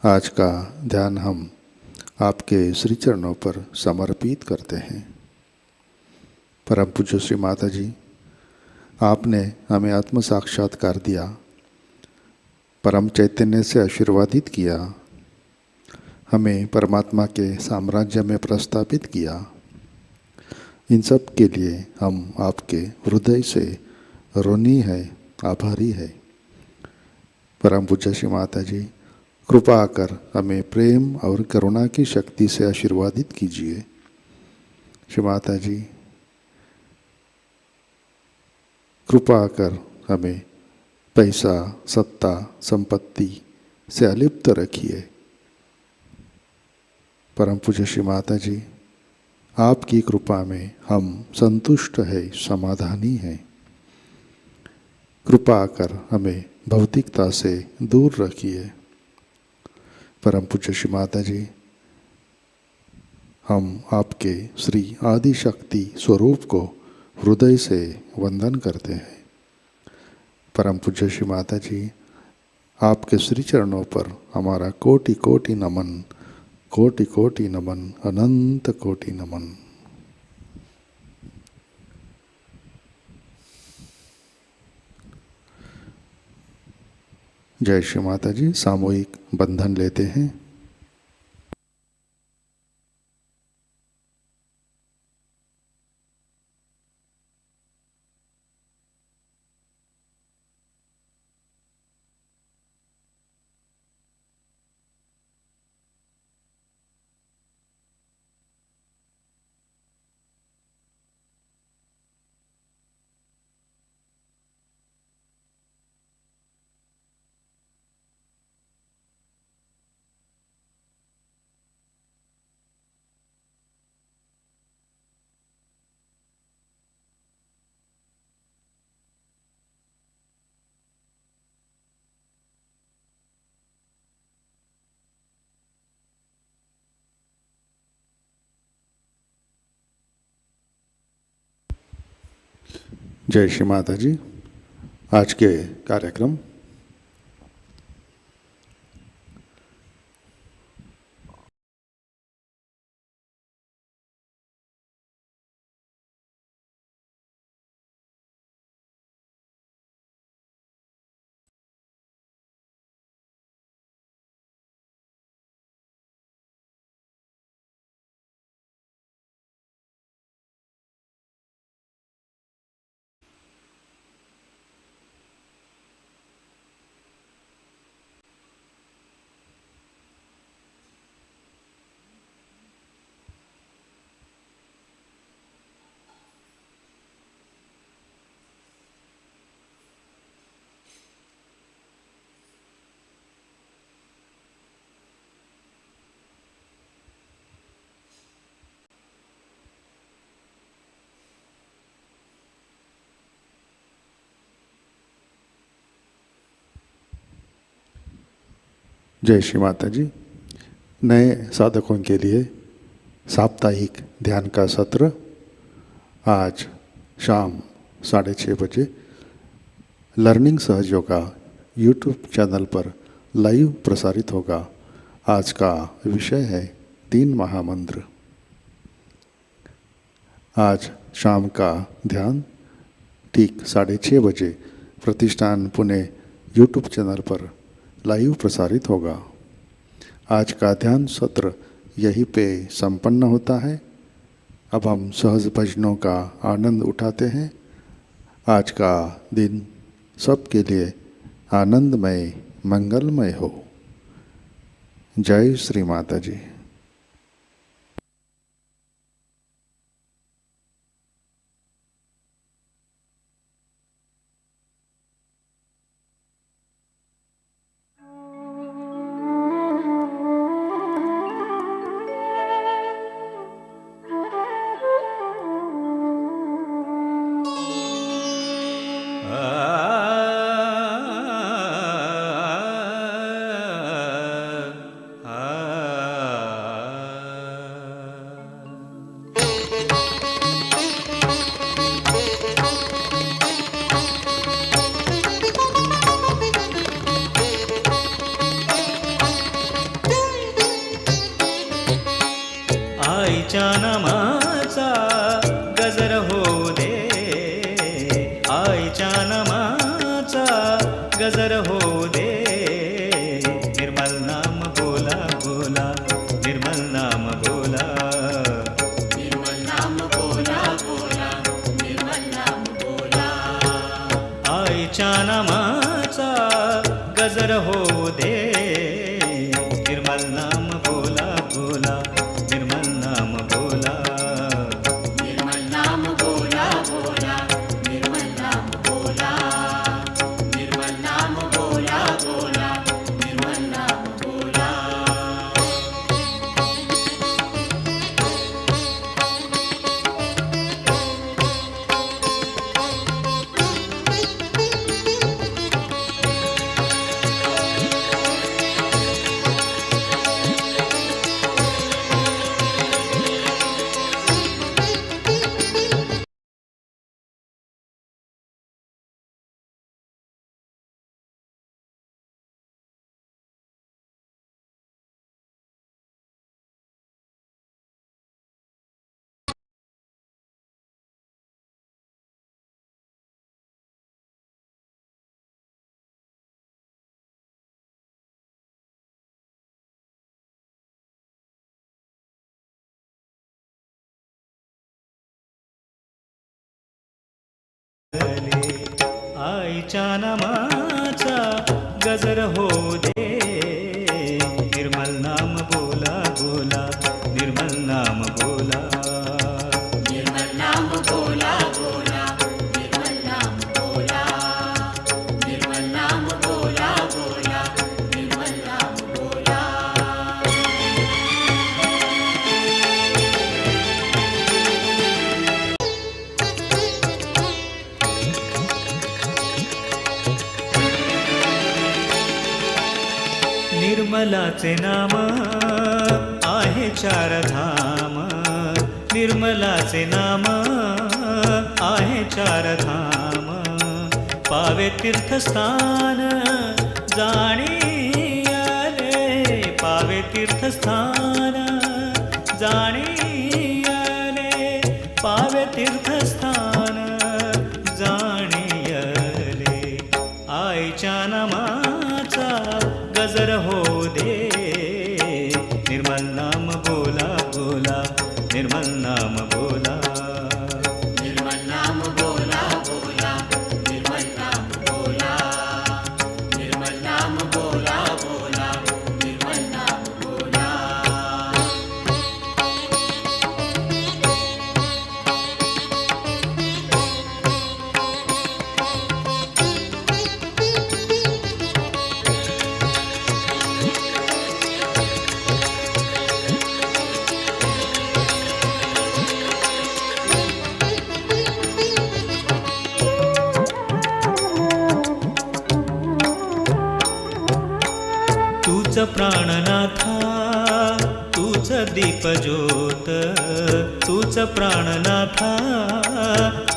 आज का ध्यान हम आपके श्री चरणों पर समर्पित करते हैं। परम पूज्य श्री माता जी, आपने हमें आत्म साक्षात्कार दिया, परम चैतन्य से आशीर्वादित किया, हमें परमात्मा के साम्राज्य में प्रस्थापित किया। इन सब के लिए हम आपके हृदय से ऋणी है, आभारी है। परम पूज्य श्री माता जी, कृपा कर हमें प्रेम और करुणा की शक्ति से आशीर्वादित कीजिए। श्री माता जी, कृपा कर हमें पैसा, सत्ता, संपत्ति से अलिप्त रखिए। परम पूज्य श्री माता जी, आपकी कृपा में हम संतुष्ट है, समाधानी हैं। कृपा कर हमें भौतिकता से दूर रखिए। परम पूज्य श्री माता जी, हम आपके श्री आदि शक्ति स्वरूप को हृदय से वंदन करते हैं। परम पूज्य श्री माता जी, आपके श्री चरणों पर हमारा कोटि कोटि नमन, कोटि कोटि नमन, अनंत कोटि नमन। जय श्री माता जी। सामूहिक बंधन लेते हैं। जय श्री माता जी। आज के कार्यक्रम जय श्री माता जी। नए साधकों के लिए साप्ताहिक ध्यान का सत्र आज शाम 6:30 बजे लर्निंग सहजयोगा यूट्यूब चैनल पर लाइव प्रसारित होगा। आज का विषय है 3 महामंत्र। आज शाम का ध्यान ठीक 6:30 बजे प्रतिष्ठान पुणे यूट्यूब चैनल पर लाइव प्रसारित होगा। आज का ध्यान सत्र यहीं पे संपन्न होता है। अब हम सहज भजनों का आनंद उठाते हैं। आज का दिन सबके लिए आनंदमय, मंगलमय हो। जय श्री माता जी। गजर होऊ दे, निर्मल नाम बोला बोला, निर्मल नाम बोला, निर्मल नाम बोला बोला, निर्मल नाम बोला. आईच्या नामाचा गजर होऊ दे, निर्मल नाम बोला बोला, निर्मल नाम बोला, निर्मल नाम बोला बोला, निर्मल नाम बोला. निर्मल नाम बोला बोला, निर्मल नाम बोला. आईच्या नामाचा गजर होऊ दे, निर्मल नाम बोला बोला, निर्मल नाम बोला, निर्मल नाम बोला बोला, निर्मल नाम बोला. निर्मल नाम बोला बोला, निर्मल नाम बोला. निर्मलाचे नाम आहे चार धाम, निर्मलाचे नाम आहे चार धाम, पावे तीर्थस्थान जाणी आले, पावे तीर्थस्थान जाणी आले, पावे तीर्थस्थान जाणी आले. आईच्या नामाचा गजर होऊ दे, निर्मल नाम बोला बोला, निर्मल नाम बोला, निर्मल नाम बोला बोला, निर्मल नाम बोला. निर्मल नाम बोला बोला, निर्मल नाम बोला. तूच प्राणनाथा, तूच दीप ज्योत, तूच प्राणनाथा,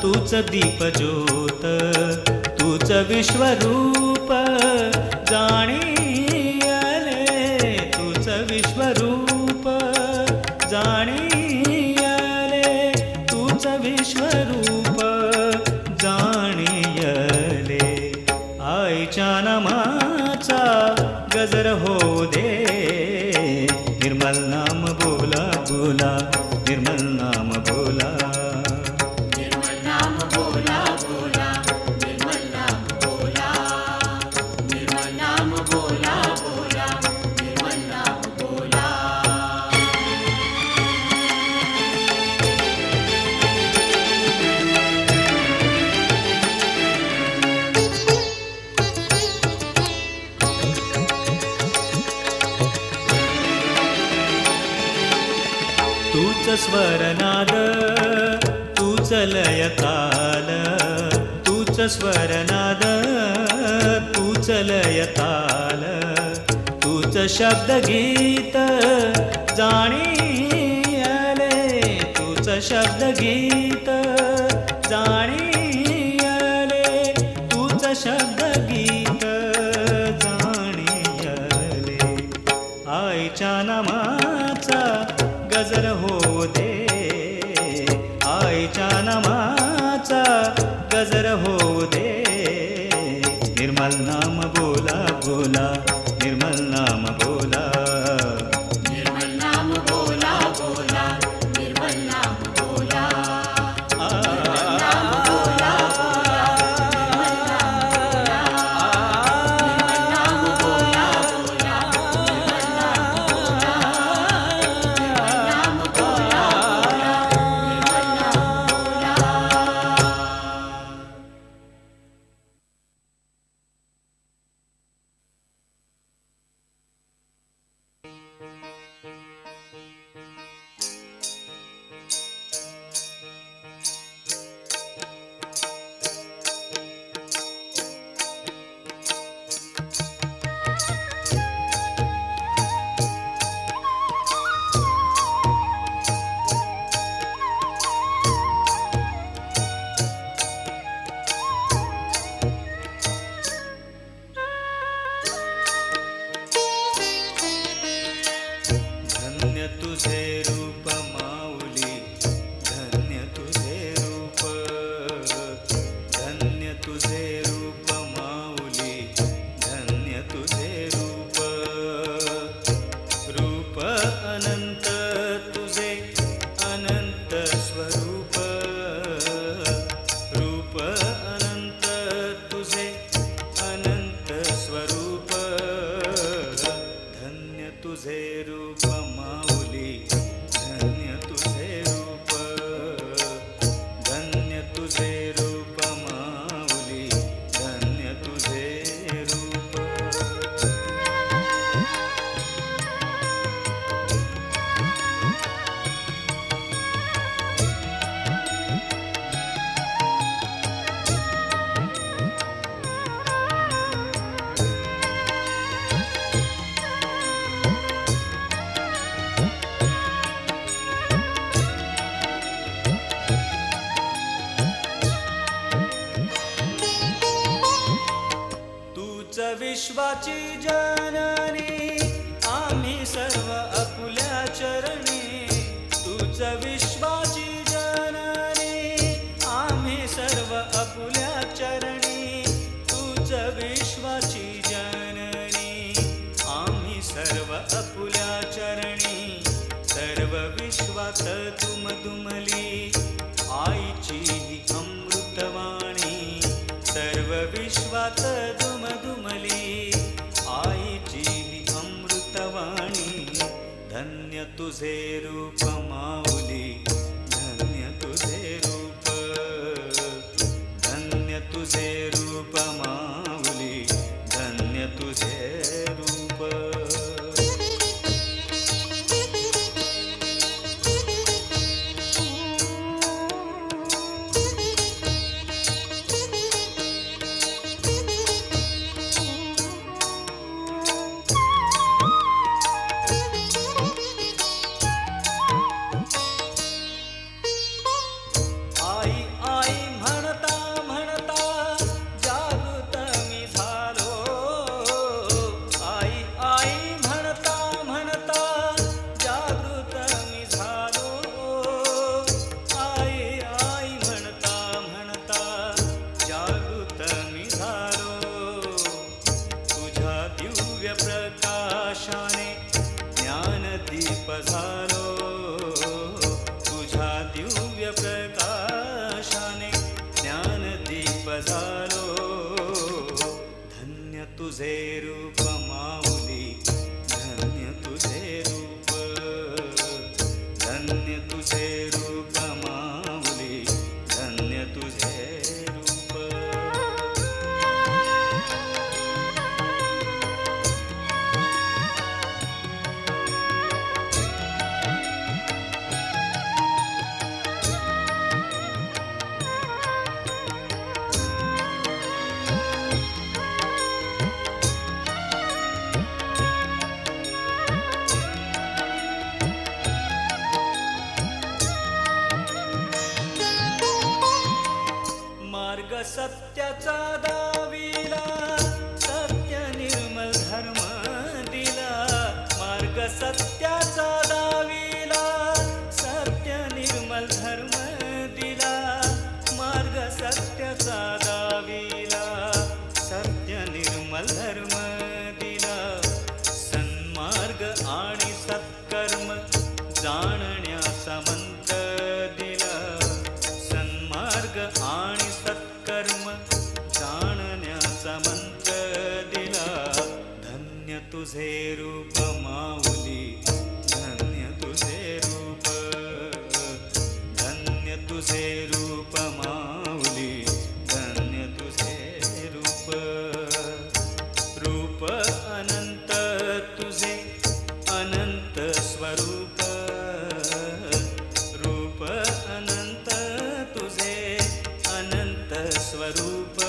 तूच दीप ज्योत, तूच विश्वरूप जाणी आले, तूच विश्वरूप जाणी आले, तूच विश्वरूप जाणी आले. आईच्या नामाचा गजर होऊ दे, निर्मल नाम बोला बोला, निर्मल नाम बोला, निर्मल नाम बोला बोला, निर्मल नाम बोला. निर्मल नाम बोला बोला, निर्मल नाम बोला. तूच स्वरनाद, तूच लयताल, तूच स्वरनाद, तूच लयताल, तूच शब्दगीत जाणी आले, तूच शब्दगीत जाणी आले, तूच शब्दगीत जाणी आले. आईच्या नामाचा गजर होऊ दे, आईच्या नामाचा गजर होऊ दे, निर्मल नाम बोला निर्मल नाम बोला निर्मल नाम बोला बोला निर्मल नाम बोला धन्य तुझे रूप माऊली धन्य तुझे रूप धन्य तुझे रूप माऊली धन्य तुझे रूप रूप अनंत तुझे अनंत स्वरूप रूप अनंत तुझे अनंत स्वरूप धन्य तुझे रूप माऊली धन्य तुझे रूप धन्य तुझे रूप माऊली धन्य तुझे रूप तूच विश्वाची जननी आम्ही सर्व आपुल्या चरणी तूच विश्वाची जननी आम्ही सर्व आपुल्या चरणी तूच विश्वाची जननी आम्ही सर्व आपुल्या चरणी सर्व विश्वात तुम दुमली आईची ही अमृतवाणी सर्व विश्वात दुम दुमली आईची ही अमृतवाणी धन्य तुझे रूप माऊली धन्य तुझे रूप धन्य तुझे रूप माऊली धन्य तुझे रूप आई आई म्हणता म्हणता जागृत मी झालो आई आई म्हणता म्हणता जागृत मी झालो आई आई म्हणता म्हणता जागृत मी झालो तुझ्या दिव्य प्रकाशाने ज्ञानदीप झालो तुझ्या दिव्य प्रकाशाने ज्ञानदीप झालो धन्य तुझे रूप माऊली धन्य तुझे रूप धन्य तुझे रूप माऊली धन्य तुझे रूप सत्याचा दाविला सत्य निर्मल धर्म दिला मार्ग सत्याचा दाविला सत्य निर्मल धर्म दिला मार्ग सत्याचा दाविला सत्य निर्मल धर्म तुझे रूप माऊली, धन्य तुझे रूप, धन्य तुझे रूप माऊली, धन्य तुझे रूप, रूप अनंत तुझे अनंत स्वरूप, रूप अनंत तुझे अनंत स्वरूप,